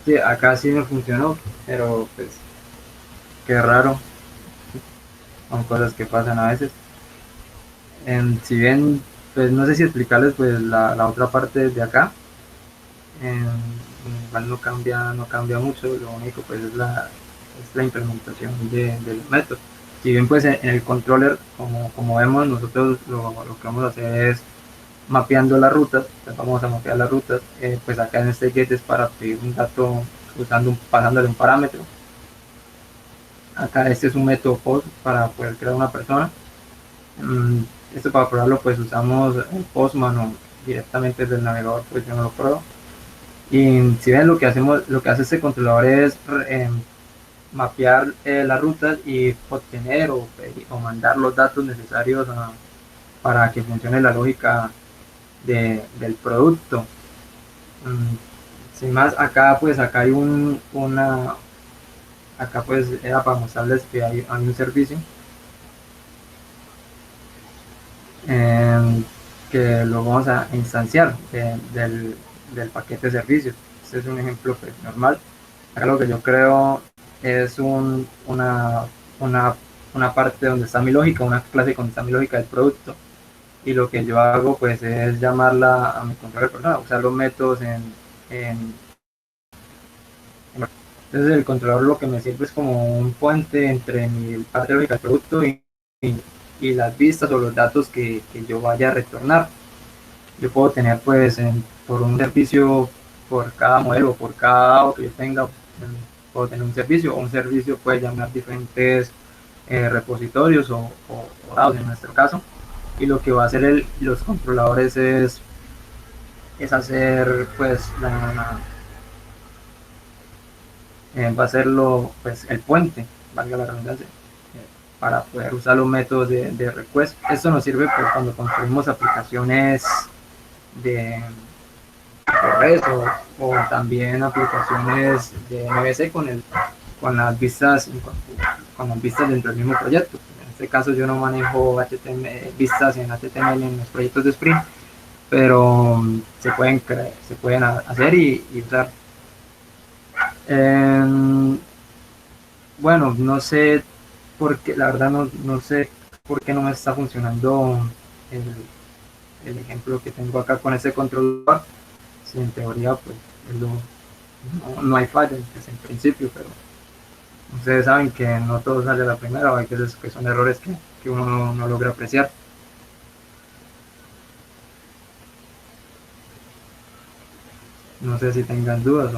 Sí, acá sí me funcionó, pero pues qué raro. Son cosas que pasan a veces. Si bien, pues no sé si explicarles pues la otra parte de acá. Igual no cambia mucho, lo único pues es la implementación del método. Si bien pues en el controller, como vemos, nosotros lo que vamos a hacer es mapeando las rutas, pues vamos a mapear las rutas, pues acá en este get es para pedir un dato pasándole un parámetro. Acá este es un método post para poder crear una persona. Esto para probarlo pues usamos el Postman o directamente desde el navegador, pues yo no lo pruebo. Y si ven lo que hace este controlador es mapear las rutas y obtener o mandar los datos necesarios para que funcione la lógica del producto. Sin más, acá hay acá pues era para mostrarles que hay un servicio que lo vamos a instanciar del paquete de servicios. Este es un ejemplo pues, normal. Acá lo que yo creo es una parte donde está mi lógica, una clase donde está mi lógica del producto. Y lo que yo hago pues es llamarla a mi controlador personal, usar los métodos entonces el controlador lo que me sirve es como un puente entre mi parte lógica del producto y las vistas o los datos que yo vaya a retornar. Yo puedo tener pues por un servicio, por cada modelo, por cada auto que yo tenga, puedo tener un servicio, o un servicio puede llamar diferentes repositorios o dados en nuestro caso. Y lo que va a hacer los controladores es hacer pues va a hacerlo pues el puente, valga la redundancia, para poder usar los métodos de request. Esto nos sirve pues, cuando construimos aplicaciones de REST o también aplicaciones de MVC con las vistas dentro del mismo proyecto. En este caso yo no manejo vistas en HTML en los proyectos de Spring, pero se pueden hacer y usar. Bueno, no sé por qué, la verdad no sé por qué no me está funcionando el ejemplo que tengo acá con ese controlador. Si en teoría pues no hay falla pues, en principio, pero ustedes saben que no todo sale a la primera, o hay veces que son errores que uno no logra apreciar. No sé si tengan dudas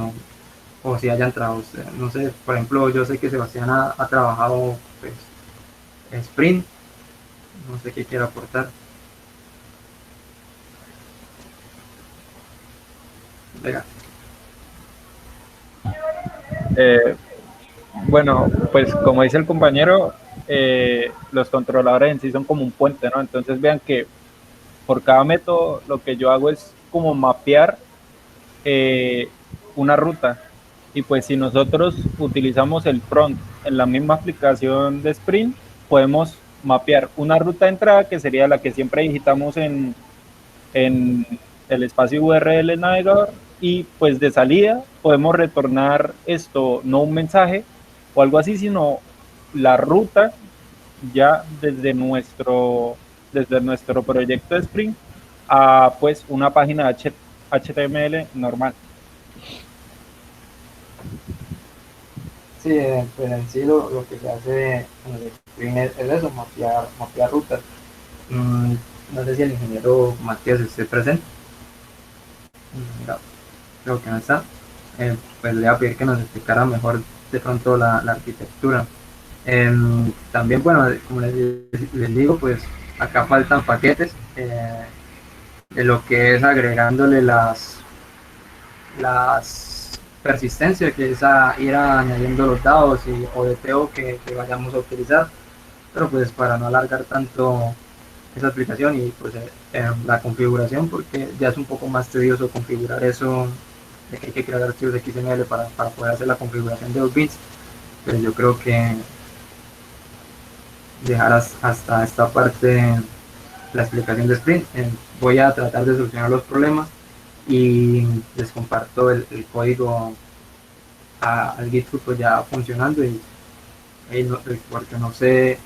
o si hayan trabajado, no sé, por ejemplo, yo sé que Sebastián ha trabajado pues, Sprint, no sé qué quiere aportar. Venga. Bueno, pues como dice el compañero, los controladores en sí son como un puente, ¿no? Entonces vean que por cada método lo que yo hago es como mapear una ruta. Y pues si nosotros utilizamos el front en la misma aplicación de Sprint, podemos mapear una ruta de entrada que sería la que siempre digitamos en el espacio URL del navegador, y pues de salida podemos retornar esto, no un mensaje o algo así, sino la ruta ya desde nuestro proyecto de Spring a pues una página HTML normal. Sí, pues en sí lo que se hace en el Spring es eso, mapear rutas. No sé si el ingeniero Matías esté presente. No, creo que no está. Pues le voy a pedir que nos explicara mejor de pronto la arquitectura. También, bueno, como les digo, pues acá faltan paquetes de lo que es agregándole las persistencia, que es ir añadiendo los dados o DTO que vayamos a utilizar, pero pues para no alargar tanto esa aplicación y pues la configuración, porque ya es un poco más tedioso configurar eso, de que hay que crear archivos de XML para poder hacer la configuración de los bits, pero yo creo que dejar hasta esta parte la explicación de Sprint. Voy a tratar de solucionar los problemas y les comparto el código al GitHub pues ya funcionando y porque no sé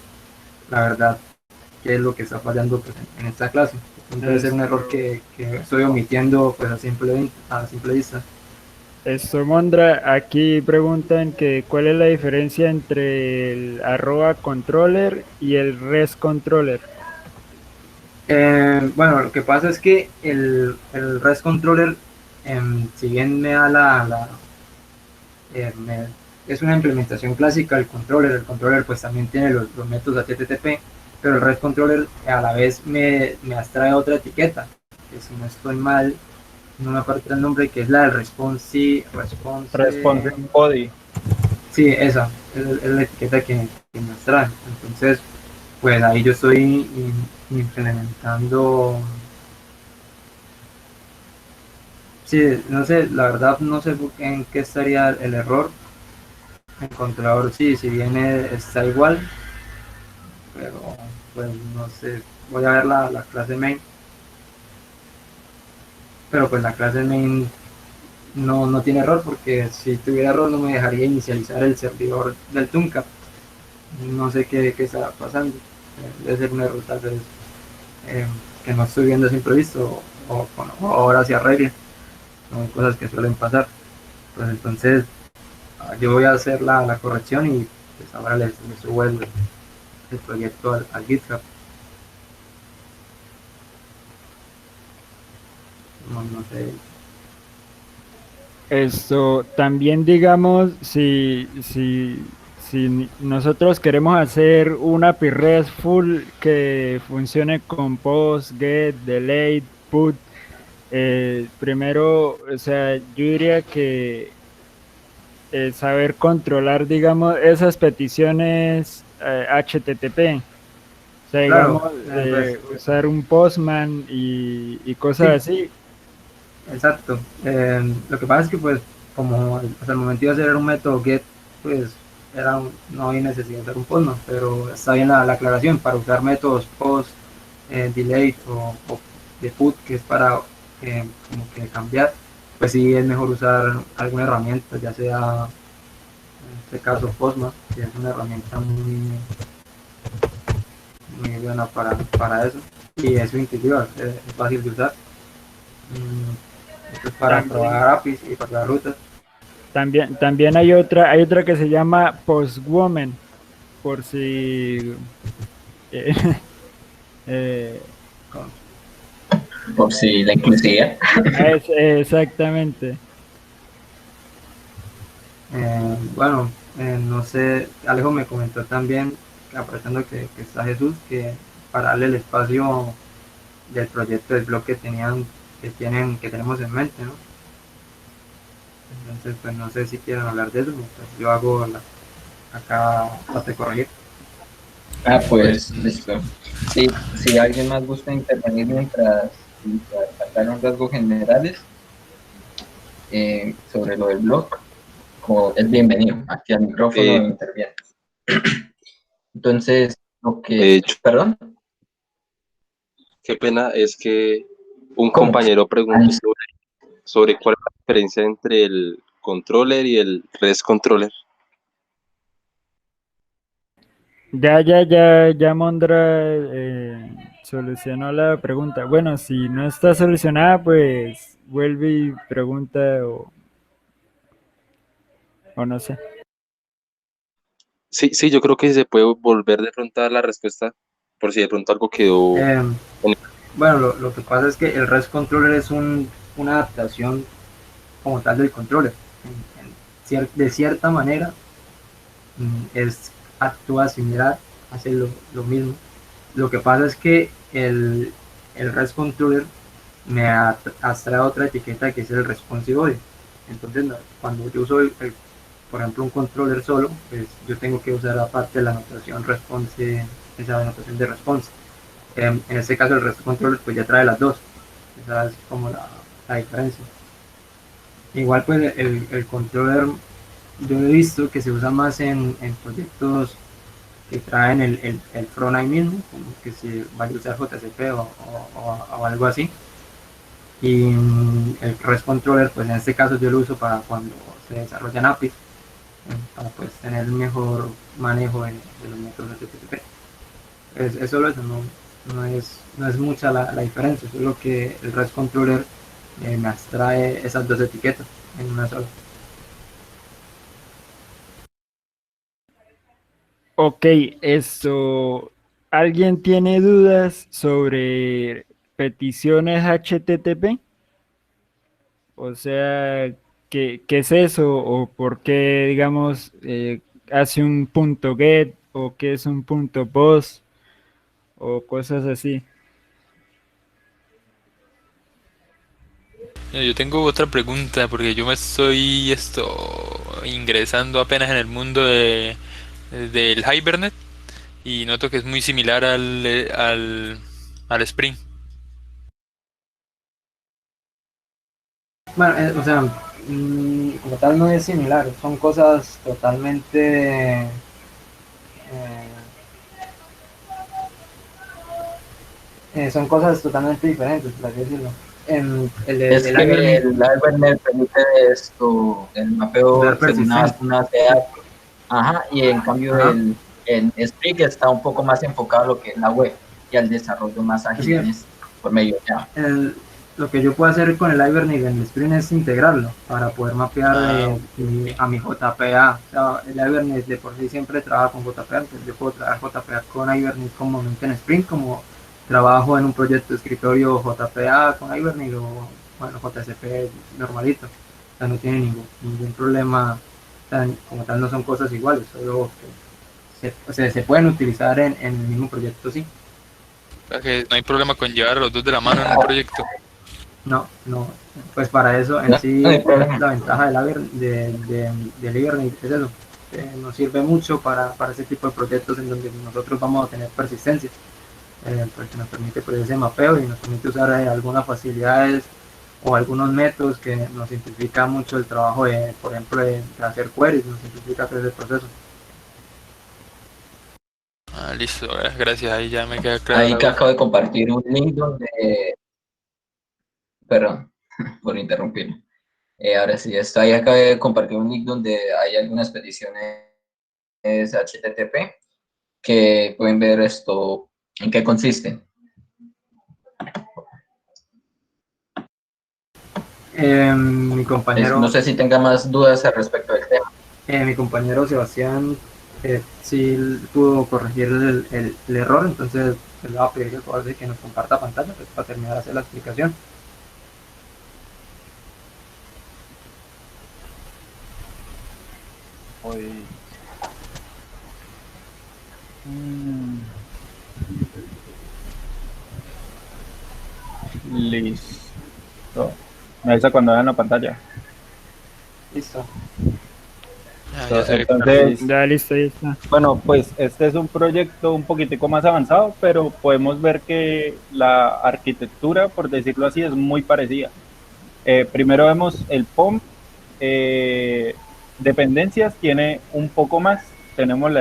la verdad qué es lo que está fallando pues, en esta clase. Puede ser un error que estoy omitiendo pues a simple vista. Esto, Mondra, aquí preguntan que cuál es la diferencia entre el @controller y el res controller. Bueno, lo que pasa es que el res controller, si bien me da es una implementación clásica del controller, el controller pues también tiene los métodos HTTP, pero el res controller a la vez me abstrae otra etiqueta, que si no estoy mal, no me acuerdo el nombre, que es la del responsive body. Sí, esa es la etiqueta que me trae. Entonces, pues ahí yo estoy implementando. Sí, no sé, la verdad no sé en qué estaría el error. El controlador sí, si viene está igual, pero pues no sé. Voy a ver la clase main, pero pues la clase main no tiene error porque si tuviera error no me dejaría inicializar el servidor del Tunca. No sé qué está pasando. Debe ser un error tal vez eh, que no estoy viendo ese imprevisto o ahora se arregle. Son cosas que suelen pasar. Pues entonces yo voy a hacer la corrección y pues ahora les subo el proyecto al GitHub. No sé. Esto también, digamos, si nosotros queremos hacer una API RESTful que funcione con post, get, delete, put, primero, o sea, yo diría que saber controlar, digamos, esas peticiones HTTP. O sea, Claro, digamos, pues usar un Postman y sí, cosas así. exacto. Lo que pasa es que pues como hasta el momento iba a ser un método get, pues no hay necesidad de usar un postman, pero está bien la aclaración para usar métodos post, delete o de put, que es para como que cambiar, pues sí es mejor usar alguna herramienta, ya sea en este caso Postman, que es una herramienta muy buena para eso y es intuitiva, es fácil de usar. Esto es para También, probar APIs y para las rutas. también hay otra que se llama Postwoman, por si eh, eh, Con, por si la inclusividad. exactamente. bueno, no sé, Alejo me comentó también, aprovechando que está Jesús, que para darle el espacio del proyecto del blog que tenemos en mente, ¿no? Entonces, pues no sé si quieren hablar de eso, mientras yo hago acá parte de corregir. Ah, Pues, pues listo. Sí, si alguien más gusta intervenir mientras sacar unos rasgos generales sobre lo del blog, como es bienvenido. Aquí al micrófono Eh, interviene. Entonces, lo de que, hecho, perdón, qué pena es que un ¿cómo? compañero preguntó sobre cuál es la diferencia entre el controller y el REST controller. Ya Mondra solucionó la pregunta. Bueno, si no está solucionada, pues vuelve y pregunta o no sé. Sí, sí, yo creo que se puede volver de pronto a dar la respuesta por si de pronto algo quedó. Eh, bueno, lo que pasa es que el REST controller es una adaptación como tal del controller. De cierta manera, actúa similar, hace lo mismo. Lo que pasa es que el REST controller me abstrae otra etiqueta que es el responsive body. Entonces, cuando yo uso por ejemplo, un controller solo, pues yo tengo que usar aparte la notación response, esa notación de response. En este caso, el REST controller pues ya trae las dos. Esa es como la diferencia. Igual, pues el controller yo he visto que se usa más en proyectos que traen el front ahí mismo, como que se vaya a usar JCP o algo así. Y el REST controller, pues en este caso yo lo uso para cuando se desarrollan APIs, para pues tener mejor manejo de los métodos HTTP. Es solo eso, no es mucha la diferencia, solo que el REST controller me abstrae esas dos etiquetas en una sola. Ok, esto. ¿Alguien tiene dudas sobre peticiones HTTP? O sea, ¿qué es eso? ¿O por qué, digamos, hace un punto get? ¿O qué es un punto post? O cosas así. yo tengo otra pregunta porque yo me estoy ingresando apenas en el mundo del Hibernate y noto que es muy similar al Spring. Bueno, o sea, como tal no es similar, son cosas totalmente son cosas totalmente diferentes, por así decirlo. Es El que Hibernate el Hibernate permite el mapeo dar según persistencia. una base de datos. Ajá, y en cambio Ajá. el Spring está un poco más enfocado a lo que es la web y al desarrollo más ágil que en esto, por medio de Java. Lo que yo puedo hacer con el Hibernate en el Spring es integrarlo para poder mapear a mi JPA. O sea, el Hibernate de por sí siempre trabaja con JPA, entonces yo puedo trabajar JPA con Hibernate comúnmente en Spring, como trabajo en un proyecto de escritorio JPA con Hibernate o bueno, JSP normalito. O sea, no tiene ningún problema. O sea, como tal no son cosas iguales, solo que se pueden utilizar en el mismo proyecto, sí. O sea que no hay problema con llevar a los dos de la mano en un proyecto. No, pues para eso en No, sí no hay problema. la ventaja del Hibernate es eso, que nos sirve mucho para ese tipo de proyectos en donde nosotros vamos a tener persistencia, porque nos permite pues, ese mapeo y nos permite usar algunas facilidades o algunos métodos que nos simplifica mucho el trabajo por ejemplo, de hacer queries, nos simplifica todo ese proceso. Listo, gracias, ahí ya me queda claro. Ahí que acabo de compartir un link donde, perdón por interrumpir. Ahora sí, ahí acabo de compartir un link donde hay algunas peticiones HTTP que pueden ver esto, en qué consiste. Mi compañero No sé si tenga más dudas al respecto del tema. mi compañero Sebastián sí pudo corregir el error, entonces le voy a pedir el favor de que nos comparta pantalla pues, para terminar de hacer la explicación. Listo. Me avisa cuando vean la pantalla. Listo. Ya se ve Entonces, Ya listo, ya está. bueno, pues este es un proyecto un poquitico más avanzado, pero podemos ver que la arquitectura, por decirlo así, es muy parecida. Primero vemos el POM, dependencias tiene un poco más. Tenemos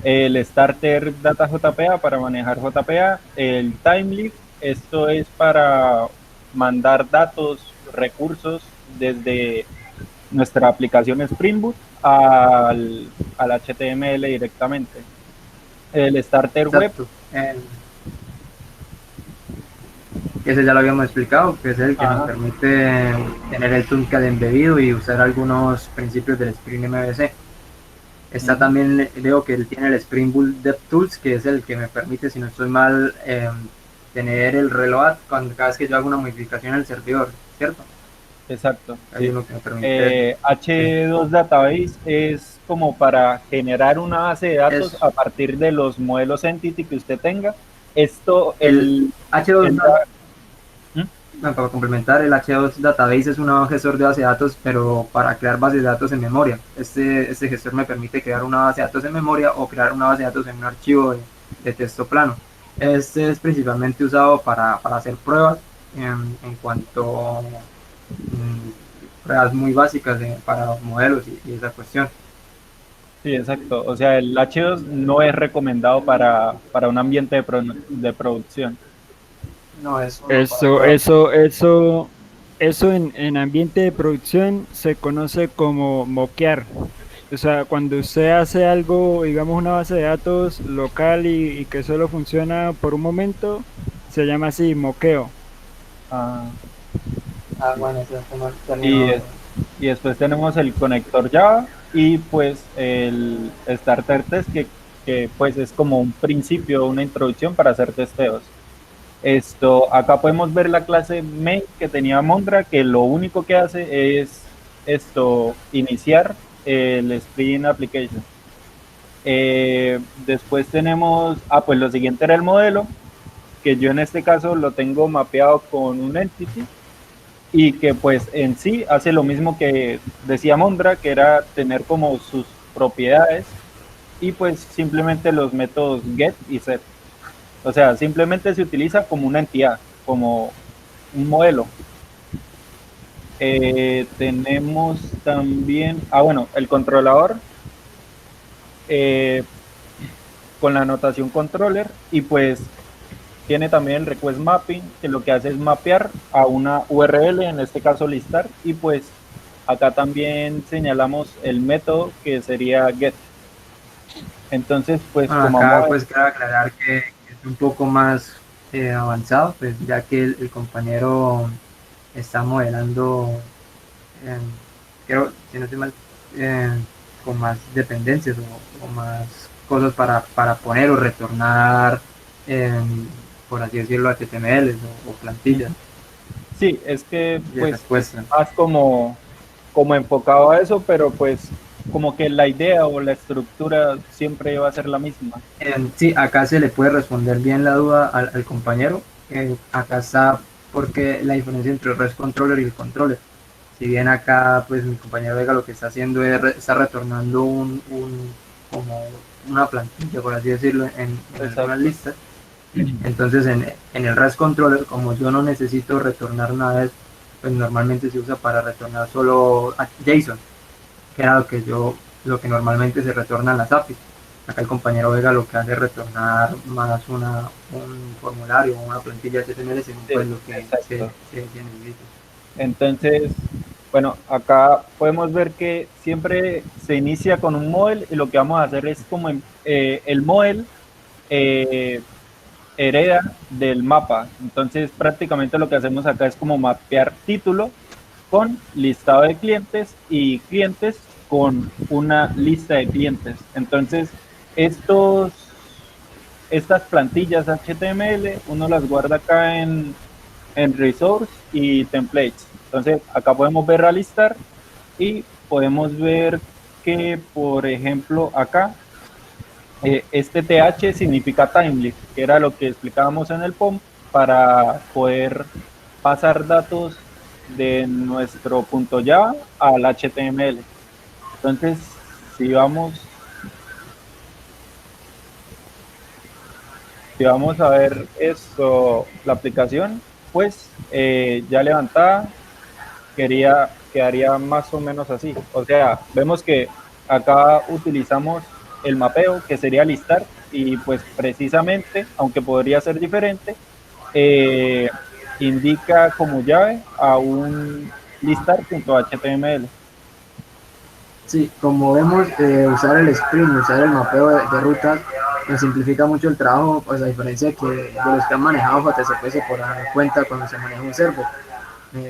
el Starter Data JPA para manejar JPA, el Timeleaf, esto es para mandar datos, recursos desde nuestra aplicación Spring Boot al HTML directamente. El Starter Web. Exacto. Ese ya lo habíamos explicado, que es el que nos permite tener el Tomcat embebido y usar algunos principios del Spring MVC. Está también, veo que él tiene el Spring Boot DevTools, que es el que me permite, si no estoy mal, tener el reload cada vez que yo hago una modificación en el servidor, ¿cierto? Exacto. Sí. Lo que me permite H2 Database es como para generar una base de datos a partir de los modelos Entity que usted tenga. Esto, el H2 para complementar, el H2 Database es un gestor de base de datos, pero para crear bases de datos en memoria. Este gestor me permite crear una base de datos en memoria o crear una base de datos en un archivo de texto plano. Este es principalmente usado para hacer pruebas en cuanto pruebas muy básicas para modelos y esa cuestión. Sí, exacto. O sea, el H2 no es recomendado para un ambiente de producción. No, eso en ambiente de producción se conoce como moquear. O sea, cuando usted hace algo, digamos una base de datos local y que solo funciona por un momento, se llama así, moqueo. Bueno, y después tenemos el conector Java y pues el starter test que pues es como un principio, una introducción para hacer testeos. Acá podemos ver la clase main que tenía Mondra, que lo único que hace es iniciar el Spring Application. Después tenemos, pues lo siguiente era el modelo, que yo en este caso lo tengo mapeado con un entity. y que pues en sí hace lo mismo que decía Mondra, que era tener como sus propiedades y pues simplemente los métodos get y set. O sea, simplemente se utiliza como una entidad, como un modelo. Tenemos también, bueno, el controlador con la notación controller y pues tiene también el request mapping, que lo que hace es mapear a una URL, en este caso listar, y pues acá también señalamos el método que sería get. Entonces, pues Bueno, como acá vamos a ver, pues cabe aclarar que es un poco más avanzado, pues ya que el compañero está modelando, eh, creo, si no estoy mal, eh, con más dependencias o más cosas para poner o retornar, eh, por así decirlo, HTML o plantillas sí, es que de pues es respuesta. más como enfocado a eso, pero pues como que la idea o la estructura siempre va a ser la misma. Sí, acá se le puede responder bien la duda al compañero. Acá está porque la diferencia entre el REST controller y el controller. Si bien acá pues mi compañero Vega lo que está haciendo es está retornando como una plantilla, por así decirlo, en algunas Exacto. listas. Entonces en el REST controller, como yo no necesito retornar nada, pues normalmente se usa para retornar solo a JSON, que era lo que normalmente se retorna en las APIs. Acá el compañero Vega lo que hace es retornar más un formulario o una plantilla HTML según Sí, pues lo que exacto. se necesita. Entonces, bueno, acá podemos ver que siempre se inicia con un model y lo que vamos a hacer es como el model eh, hereda del mapa. Entonces, prácticamente lo que hacemos acá es como mapear título con listado de clientes y clientes con una lista de clientes. Entonces, estas plantillas HTML uno las guarda acá en Resource y Templates. Entonces, acá podemos ver alistar y podemos ver que, por ejemplo, acá este TH significa timely, que era lo que explicábamos en el POM, para poder pasar datos de nuestro punto .java al HTML. Entonces, si vamos, si vamos a ver esto, la aplicación, pues ya levantada, quedaría más o menos así. O sea, vemos que acá utilizamos el mapeo, que sería listar, y pues precisamente, aunque podría ser diferente, eh, indica como llave a un listar.html. Sí, como vemos, usar el sprint, usar el mapeo de rutas nos simplifica mucho el trabajo, pues a diferencia de los que han manejado JCP por cuenta cuando se maneja un server.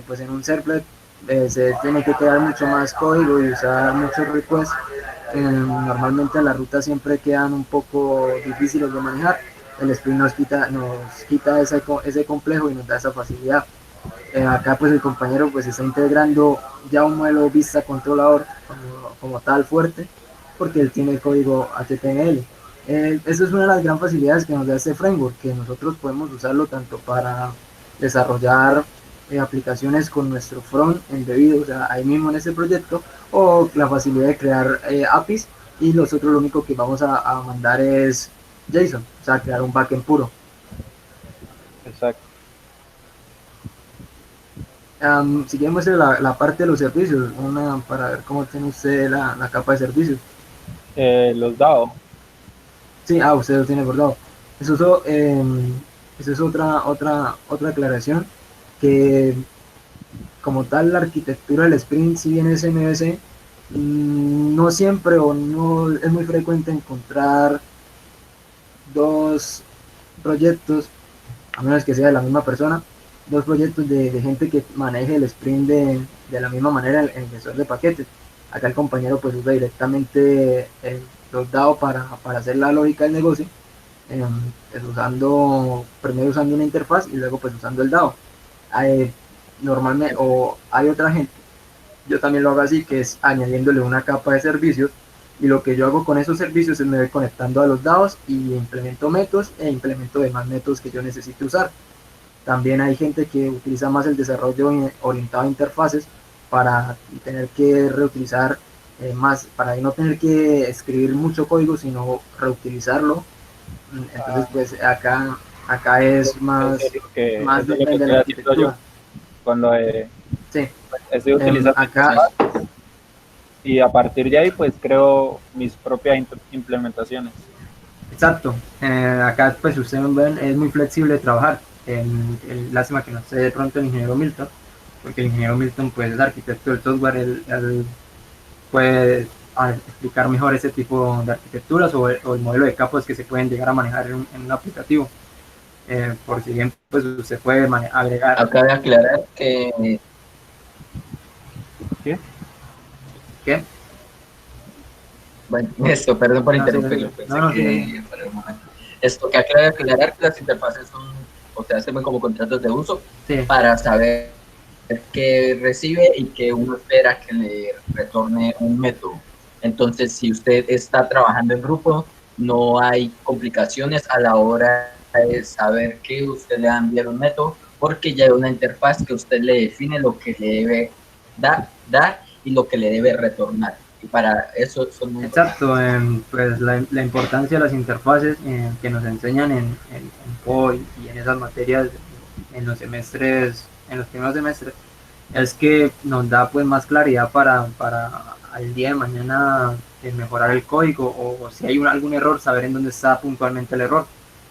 Pues en un servlet se tiene que crear mucho más código y usar muchos requests. Normalmente las rutas siempre quedan un poco difíciles de manejar. El sprint nos quita ese complejo y nos da esa facilidad. Acá pues el compañero pues está integrando ya un modelo vista controlador como tal fuerte porque él tiene el código HTML. Eso es una de las gran facilidades que nos da este framework, que nosotros podemos usarlo tanto para desarrollar aplicaciones con nuestro front embebido, o sea, ahí mismo en este proyecto, o la facilidad de crear APIs, y nosotros lo único que vamos a mandar es JSON, o sea, crear un backend puro. Exacto. Si quieren muestre la parte de los servicios, para ver cómo tiene usted la capa de servicios. Los dados. Sí, usted lo tiene bordado. Eso es otra aclaración, que como tal la arquitectura del Sprint, si bien es MVC, no siempre o no es muy frecuente encontrar dos proyectos, a menos que sea de la misma persona, dos proyectos de gente que maneje el sprint de la misma manera en el gestor de paquetes. Acá el compañero pues usa directamente los DAO para hacer la lógica del negocio, primero usando una interfaz y luego pues usando el DAO. Normalmente, o hay otra gente, yo también lo hago así, que es añadiéndole una capa de servicios, y lo que yo hago con esos servicios es me voy conectando a los DAOs y implemento métodos e implemento demás métodos que yo necesite usar. También hay gente que utiliza más el desarrollo orientado a interfaces para tener que reutilizar más, para no tener que escribir mucho código, sino reutilizarlo. Entonces, pues acá es más, que más eso es lo que depende de estoy la haciendo yo arquitectura. con lo de, Sí, estoy utilizando acá, interfaces y a partir de ahí pues creo mis propias implementaciones. exacto. Acá, pues ustedes ven, es muy flexible de trabajar. Lástima que no esté de pronto el ingeniero Milton, porque el ingeniero Milton pues es arquitecto del software, él puede explicar mejor ese tipo de arquitecturas o el modelo de capas que se pueden llegar a manejar en un aplicativo. Por si bien, pues usted puede agregar. Acaba de aclarar que ¿Qué? ¿Qué? bueno, esto, perdón por No, sí, interrumpirlo, pensé no, sí, que para un momento. Esto que acaba de aclarar que las interfaces son, o sea, se ven como contratos de uso sí. para saber qué recibe y que uno espera que le retorne un método. Entonces, si usted está trabajando en grupo, no hay complicaciones a la hora de saber que usted le va a enviar un método, porque ya hay una interfaz que usted le define lo que le debe dar y lo que le debe retornar. Y para eso son muy Exacto, pues la importancia de las interfaces que nos enseñan en POI y en esas materias en los semestres, en los primeros semestres, es que nos da pues más claridad para al día de mañana mejorar el código o si hay algún error, saber en dónde está puntualmente el error,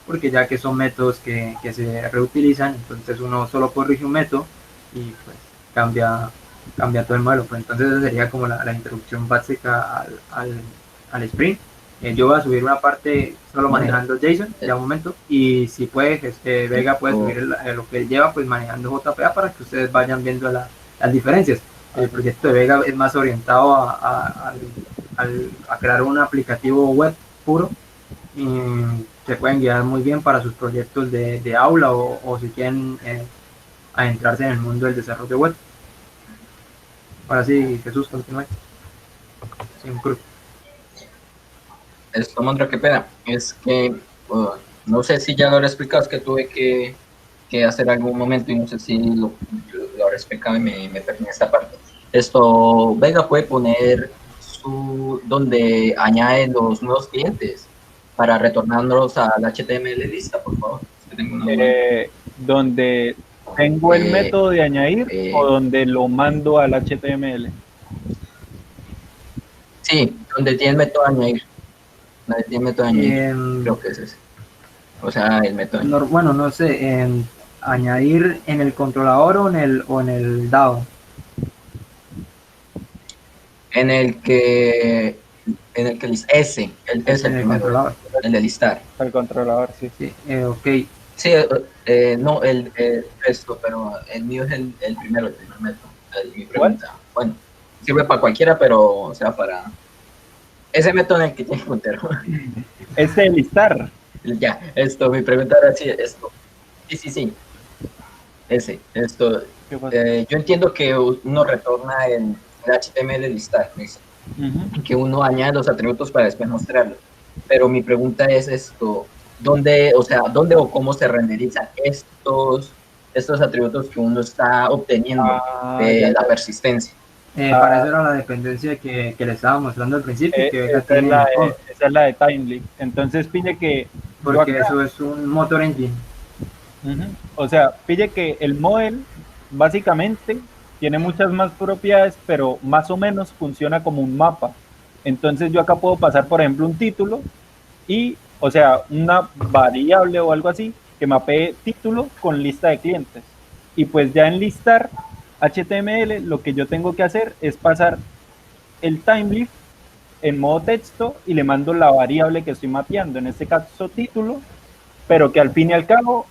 porque ya que son métodos que se reutilizan, entonces uno solo corrige un método y pues cambia todo el modelo. Pues entonces esa sería como la introducción básica al Sprint. Yo voy a subir una parte solo manejando JSON ya un momento, y si puede, Vega puede subir lo que él lleva pues manejando JPA para que ustedes vayan viendo las diferencias. El proyecto de Vega es más orientado a crear un aplicativo web puro, y se pueden guiar muy bien para sus proyectos de aula o si quieren adentrarse en el mundo del desarrollo web. Ahora sí, Jesús, continúe. Sin cruz. Esto, Mondra, qué pena. Es que no sé si ya lo habré explicado, es que tuve que hacer algún momento y no sé si lo habré explicado y me perdí esta parte. Esto, Vega puede poner donde añade los nuevos clientes para retornarlos al HTML lista, por favor. Es que tengo una duda. Donde tengo el método de añadir o donde lo mando al HTML. Sí, donde tiene el método de añadir. Donde tiene el método de añadir. Creo que es ese. O sea, el método. Bueno, no sé, añadir en el controlador o en el dado. En el que ese, es el primero, controlador. El de listar. El controlador, sí. Sí, ok. Sí, no, esto, pero el mío es el primer método. Mi pregunta. Bueno, sirve para cualquiera, pero, o sea, para ese método en el que tiene puntero. Ese de listar. Ya, mi pregunta era sí, esto. Sí. Esto. Yo entiendo que uno retorna el HTML listar, que uno añade los atributos para después mostrarlos. Pero mi pregunta es esto, ¿dónde o cómo se renderizan estos atributos que uno está obteniendo de la persistencia? Para eso era la dependencia que le estaba mostrando al principio. Esa es la de Timely. Entonces pille que... Porque eso es un motor engine. O sea, pille que el model básicamente tiene muchas más propiedades, pero más o menos funciona como un mapa. Entonces yo acá puedo pasar, por ejemplo, un título y, o sea, una variable o algo así que mapee título con lista de clientes. Y pues ya en listar HTML lo que yo tengo que hacer es pasar el timelift en modo texto y le mando la variable que estoy mapeando, en este caso título, pero que al fin y al cabo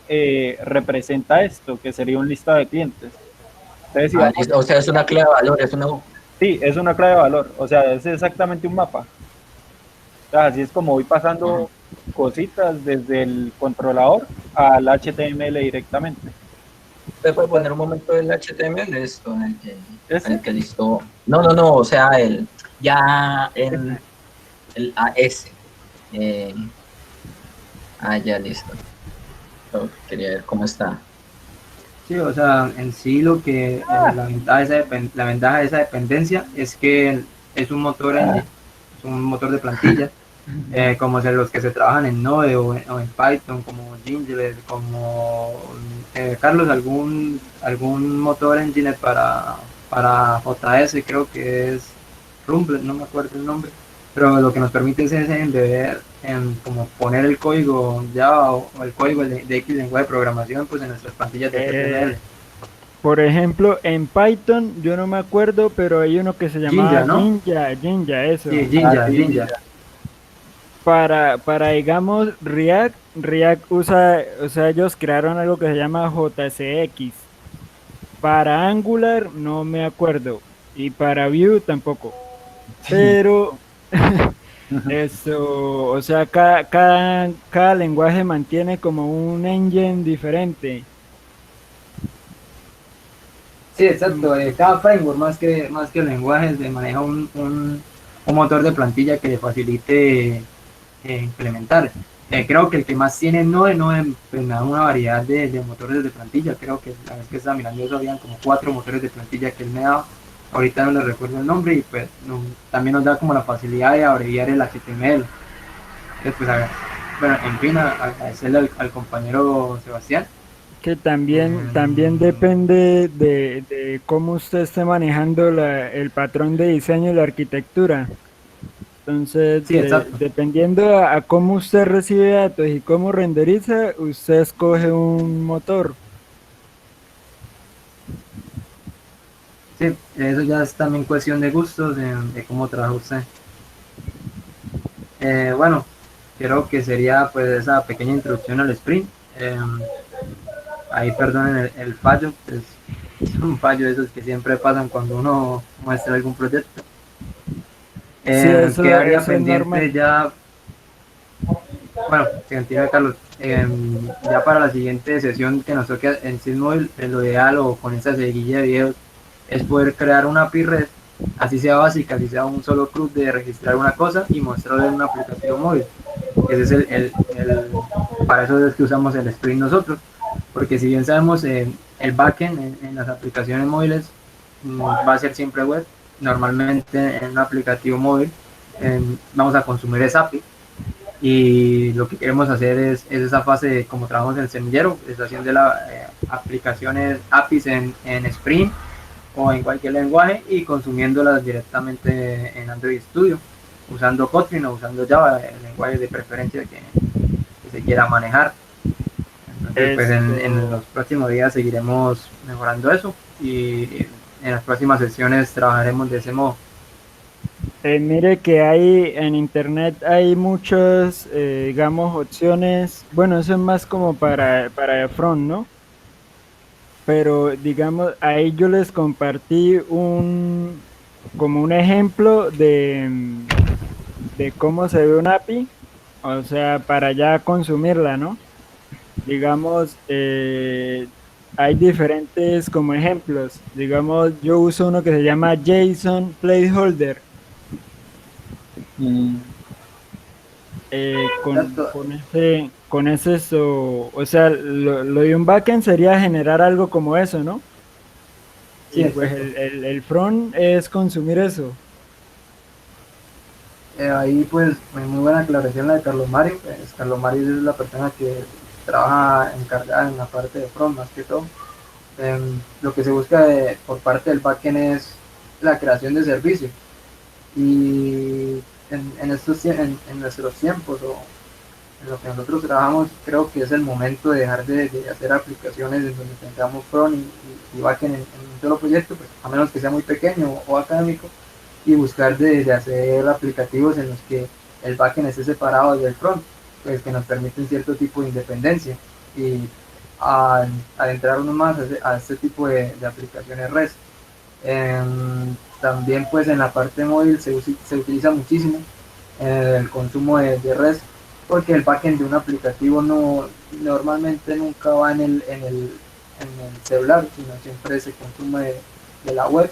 representa esto, que sería un listado de clientes. Entonces, o sea, es una clave de valor, Sí, es una clave de valor, o sea, es exactamente un mapa. O sea, así es como voy pasando cositas desde el controlador al HTML directamente. ¿Usted puede poner un momento el HTML esto en el que listó? No, o sea, el AS. Ya listo. Quería ver cómo está. Sí, o sea, en sí lo que la ventaja de esa dependencia es que es un motor engine, es un motor de plantilla, como los que se trabajan en Node o en Python, como Jingle, como Carlos, algún motor engine para JS, creo que es Rumble, no me acuerdo el nombre, pero lo que nos permite es embeber en como poner el código Java o el código de X lenguaje de programación pues en nuestras plantillas de HTML. Por ejemplo, en Python, yo no me acuerdo, pero hay uno que se llamaba Jinja, ¿no? Jinja, eso. Sí, Jinja, sí. Jinja. Para, digamos, React usa, o sea, ellos crearon algo que se llama JSX. Para Angular no me acuerdo. Y para Vue tampoco. Pero eso, o sea, cada lenguaje mantiene como un engine diferente. Sí, exacto. Cada framework más que lenguajes maneja un motor de plantilla que le facilite implementar. Creo que el que más tiene Node pues, me da una variedad de motores de plantilla. Creo que la vez que estaba mirando eso habían como 4 motores de plantilla que él me daba. Ahorita no le recuerdo el nombre y pues también nos da como la facilidad de abreviar el HTML. Entonces, pues, bueno, en fin, agradecerle al compañero Sebastián. Que también depende de cómo usted esté manejando el patrón de diseño y la arquitectura. Entonces, Sí, exacto. dependiendo a cómo usted recibe datos y cómo renderiza, usted escoge un motor. Sí, eso ya es también cuestión de gustos, de cómo trabaja usted. Bueno, creo que sería pues esa pequeña introducción al sprint. Ahí perdonen el fallo, pues, es un fallo de esos que siempre pasan cuando uno muestra algún proyecto. Sí, Quedaría eso es normal. pendiente ya, bueno, que continúe Carlos, ya para la siguiente sesión que nos toque en Sysmóvil, lo ideal o con esta seguilla de videos es poder crear una API REST, así sea básica, así sea un solo CRUD de registrar una cosa y mostrarlo en un aplicativo móvil. Ese es para eso es que usamos el Sprint nosotros, porque si bien sabemos el backend en las aplicaciones móviles va a ser siempre web, normalmente en un aplicativo móvil vamos a consumir esa API y lo que queremos hacer es esa fase de como trabajamos en el semillero, estación de las aplicaciones APIs en Spring o en cualquier lenguaje y consumiéndolas directamente en Android Studio, usando Kotlin o usando Java, el lenguaje de preferencia que se quiera manejar. Entonces, pues en los próximos días seguiremos mejorando eso y en las próximas sesiones trabajaremos de ese modo. Mire que hay en internet hay muchas, digamos, opciones. Bueno, eso es más como para front, ¿no? Pero digamos, ahí yo les compartí como un ejemplo de cómo se ve un API, o sea, para ya consumirla, ¿no? Digamos, hay diferentes como ejemplos. Digamos, yo uso uno que se llama JSON Placeholder. Con ese o sea, lo de un backend sería generar algo como eso, ¿no? Sí, Y pues el front es consumir eso. Ahí pues muy buena aclaración la de Carlos Mario. Pues, Carlos Mario es la persona que trabaja encargada en la parte de front más que todo. Lo que se busca por parte del backend es la creación de servicios y en nuestros tiempos o en lo que nosotros trabajamos creo que es el momento de dejar de hacer aplicaciones en donde tengamos front y backend en un solo proyecto, pues, a menos que sea muy pequeño o académico, y buscar de hacer aplicativos en los que el backend esté separado del front, pues que nos permiten cierto tipo de independencia y adentrarnos más a este tipo de aplicaciones REST. También pues en la parte móvil se utiliza muchísimo el consumo de REST porque el backend de un aplicativo normalmente nunca va en el celular, sino siempre se consume de la web,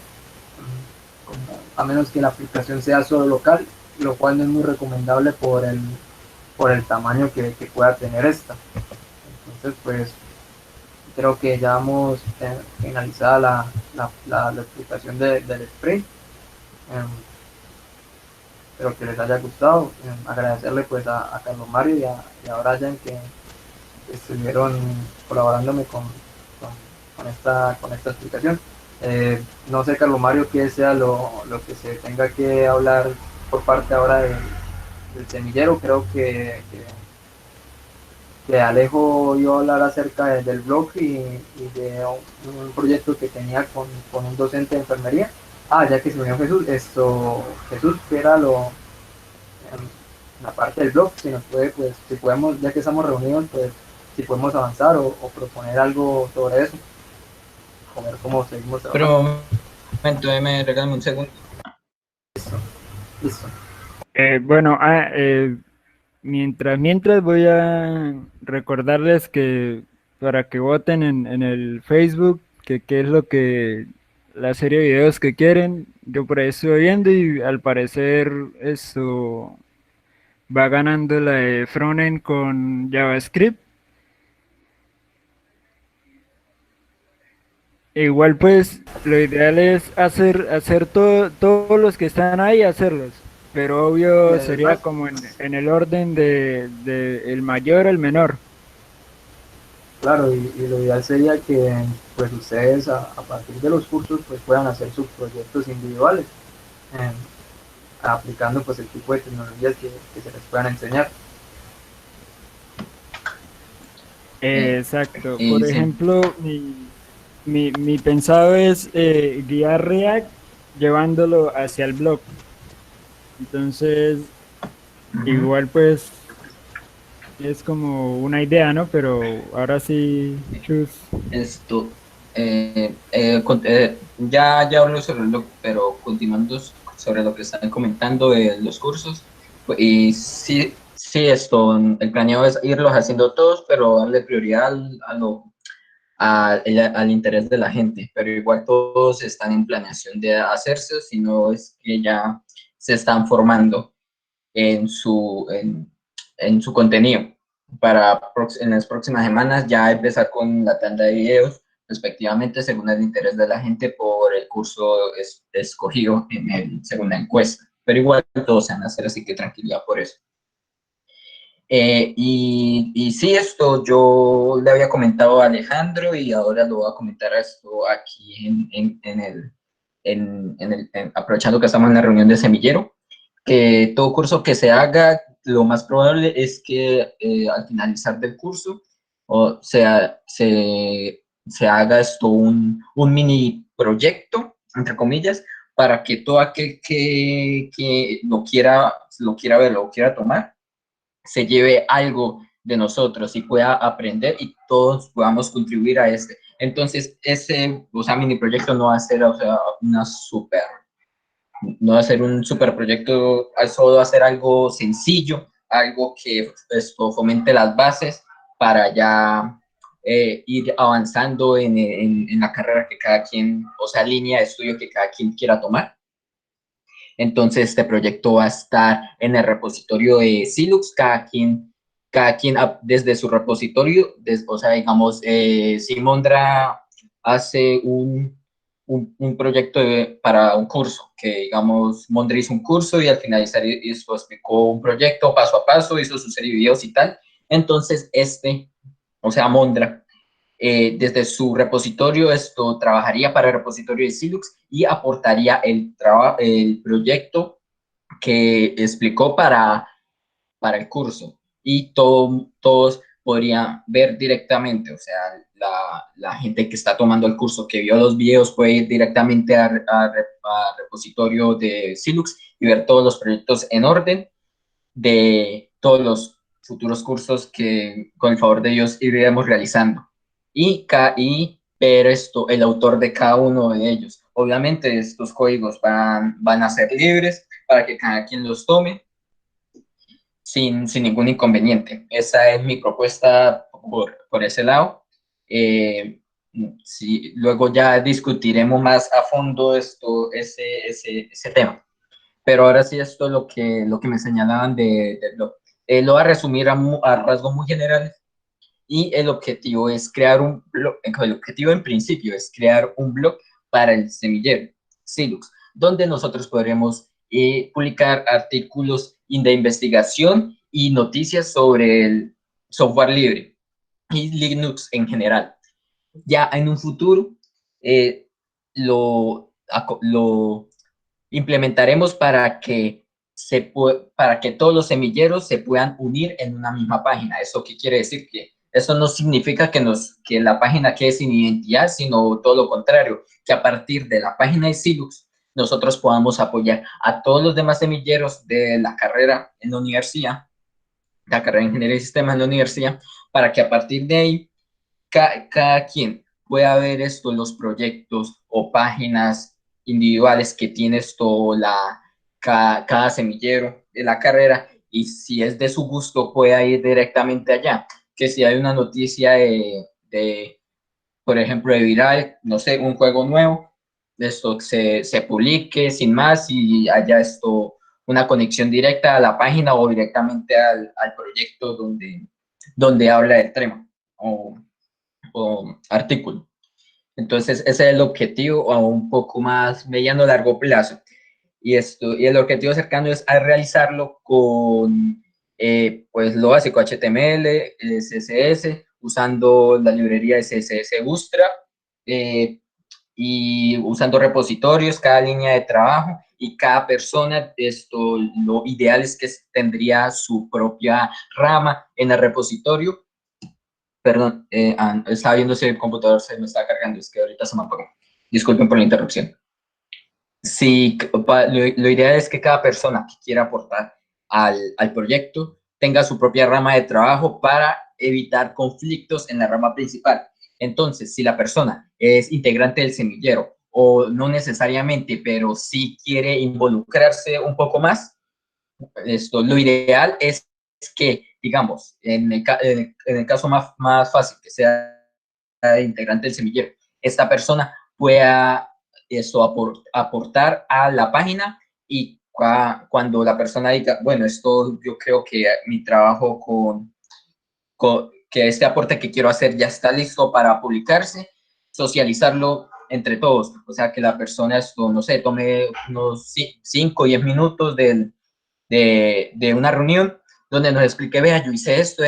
a menos que la aplicación sea solo local, lo cual no es muy recomendable por el tamaño que pueda tener esta. Entonces, pues creo que ya hemos finalizada la explicación del sprint. Espero que les haya gustado. Agradecerle pues a Carlos Mario y a Brian que estuvieron colaborándome con esta explicación. No sé, Carlos Mario, qué sea lo que se tenga que hablar por parte ahora del semillero. Creo que Alejo iba a hablar acerca del blog y de un proyecto que tenía con un docente de enfermería. Ya que se unió Jesús, Jesús, que era la parte del blog, si nos puede, pues, si podemos, ya que estamos reunidos, pues, si podemos avanzar o proponer algo sobre eso, o ver cómo seguimos trabajando. Pero un momento, me regalan un segundo. Listo. Bueno, mientras voy a recordarles que para que voten en el Facebook, que qué es lo que la serie de videos que quieren. Yo por ahí estuve viendo y al parecer eso va ganando la de frontend con JavaScript. Igual pues lo ideal es hacer todos los que están ahí, hacerlos. Pero obvio sería como en el orden de el mayor al menor. Claro, y lo ideal sería que pues ustedes a partir de los cursos pues puedan hacer sus proyectos individuales, aplicando pues el tipo de tecnologías que se les puedan enseñar. Exacto. Sí. Por ejemplo, mi pensado es guiar React llevándolo hacia el blog. Entonces, igual pues es como una idea, ¿no? Pero ahora sí, Chus. Esto, ya hablo sobre el blog, pero continuando sobre lo que están comentando de los cursos, pues, y sí, el planeado es irlos haciendo todos, pero darle prioridad al interés de la gente, pero igual todos están en planeación de hacerse, sino es que ya se están formando en su contenido para en las próximas semanas ya empezar con la tanda de videos respectivamente según el interés de la gente por el curso escogido según la encuesta, pero igual todos se van a hacer, así que tranquilidad por eso. Y sí, esto yo le había comentado a Alejandro y ahora lo voy a comentar esto aquí aprovechando que estamos en la reunión de semillero, que todo curso que se haga, lo más probable es que al finalizar del curso, o sea, se haga esto un mini proyecto, entre comillas, para que todo aquel que lo quiera ver, lo quiera tomar, se lleve algo de nosotros y pueda aprender y todos podamos contribuir a este. Entonces, mini proyecto no va a ser, no va a ser un super proyecto, solo va a ser algo sencillo, algo que fomente las bases para ya ir avanzando en la carrera que cada quien, línea de estudio que cada quien quiera tomar. Entonces, este proyecto va a estar en el repositorio de Silux, cada quien desde su repositorio, digamos, si Mondra hace un proyecto para un curso, que digamos, Mondra hizo un curso y al finalizar esto explicó un proyecto paso a paso, hizo su serie de videos y tal. Entonces, Mondra, desde su repositorio, esto trabajaría para el repositorio de Silux y aportaría el proyecto que explicó para el curso. Y todos podrían ver directamente, la gente que está tomando el curso, que vio los videos, puede ir directamente al repositorio de Silux y ver todos los proyectos en orden de todos los futuros cursos que con el favor de Dios iremos realizando y ver el autor de cada uno de ellos. Obviamente estos códigos van a ser libres para que cada quien los tome sin ningún inconveniente. Esa es mi propuesta por ese lado. Sí, luego ya discutiremos más a fondo ese tema. Pero ahora sí, esto es lo que me señalaban de blog. Lo voy a resumir a rasgos muy generales. y el objetivo es crear un blog, el objetivo en principio es crear un blog para el semillero Silux, donde nosotros podremos publicar artículos de investigación y noticias sobre el software libre y Linux en general. Ya en un futuro lo implementaremos para que todos los semilleros se puedan unir en una misma página. ¿Eso qué quiere decir? Que eso no significa que la página quede sin identidad, sino todo lo contrario, que a partir de la página de Silux nosotros podamos apoyar a todos los demás semilleros de la carrera en la universidad, la carrera de Ingeniería de Sistemas en la universidad, para que a partir de ahí cada quien pueda ver los proyectos o páginas individuales que tiene cada semillero de la carrera, y si es de su gusto pueda ir directamente allá. Que si hay una noticia por ejemplo, de viral, no sé, un juego nuevo, se publique sin más y haya una conexión directa a la página o directamente al proyecto donde habla del tema o artículo. Entonces, ese es el objetivo a un poco más mediano largo plazo. Y el objetivo cercano es a realizarlo con pues lo básico, HTML, CSS, usando la librería de CSS Bootstrap y usando repositorios, cada línea de trabajo y cada persona. Lo ideal es que tendría su propia rama en el repositorio. Perdón, estaba viendo si el computador se me está cargando, es que ahorita se me apagó. Disculpen por la interrupción. Sí, lo ideal es que cada persona que quiera aportar al proyecto tenga su propia rama de trabajo para evitar conflictos en la rama principal. Entonces, si la persona es integrante del semillero o no necesariamente, pero sí quiere involucrarse un poco más, lo ideal es que, digamos, en el caso más fácil, que sea integrante del semillero, esta persona pueda aportar a la página, y cuando la persona diga, bueno, yo creo que mi trabajo que este aporte que quiero hacer ya está listo para publicarse, socializarlo entre todos. O sea, que la persona, no sé, tome unos 5 o 10 minutos de una reunión donde nos explique, vea, yo hice esto,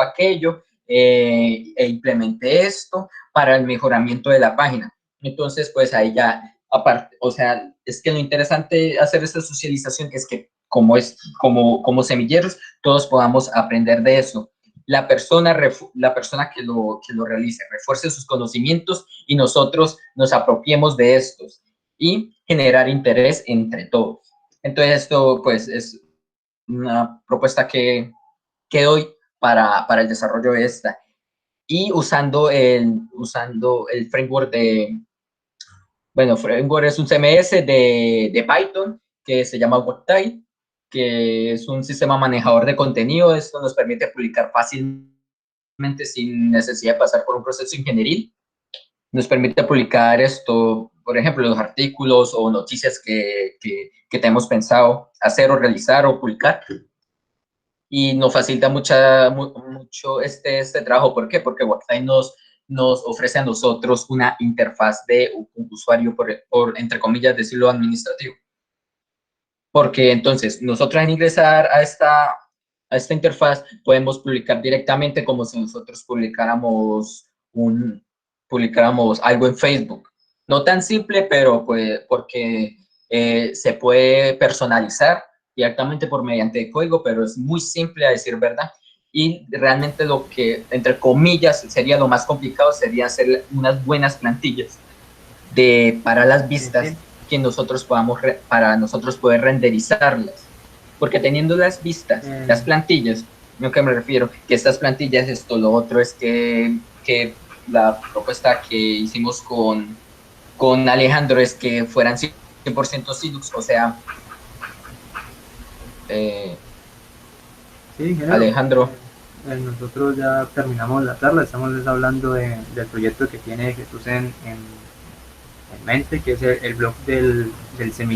aquello, e implementé esto para el mejoramiento de la página. Entonces, pues ahí ya, aparte, o sea, es que lo interesante de hacer esta socialización es que como semilleros, todos podamos aprender de eso. La persona que lo realice refuerce sus conocimientos y nosotros nos apropiemos de estos y generar interés entre todos. Entonces, esto pues es una propuesta que doy para el desarrollo de esta. Y usando el framework framework es un CMS de Python que se llama Webtail, que es un sistema manejador de contenido. Esto nos permite publicar fácilmente sin necesidad de pasar por un proceso ingenieril. Nos permite publicar por ejemplo, los artículos o noticias que tenemos pensado hacer o realizar o publicar. Y nos facilita mucho este trabajo. ¿Por qué? Porque Webtail nos ofrece a nosotros una interfaz de un usuario, entre comillas, decirlo, administrativo. Porque entonces nosotros al ingresar a esta interfaz podemos publicar directamente como si nosotros publicáramos algo en Facebook. No tan simple, pero pues porque se puede personalizar directamente mediante código, pero es muy simple a decir verdad. Y realmente lo que, entre comillas, sería lo más complicado sería hacer unas buenas plantillas para las vistas, que nosotros para nosotros poder renderizarlas. Porque teniendo las vistas, las plantillas, ¿a qué me refiero? Que estas plantillas, lo otro es que la propuesta que hicimos con Alejandro es que fueran 100% Silux, o sea, sí, Alejandro. Nosotros ya terminamos la charla, estamos hablando del proyecto que tiene Jesús en mente, que es el blog del semillero.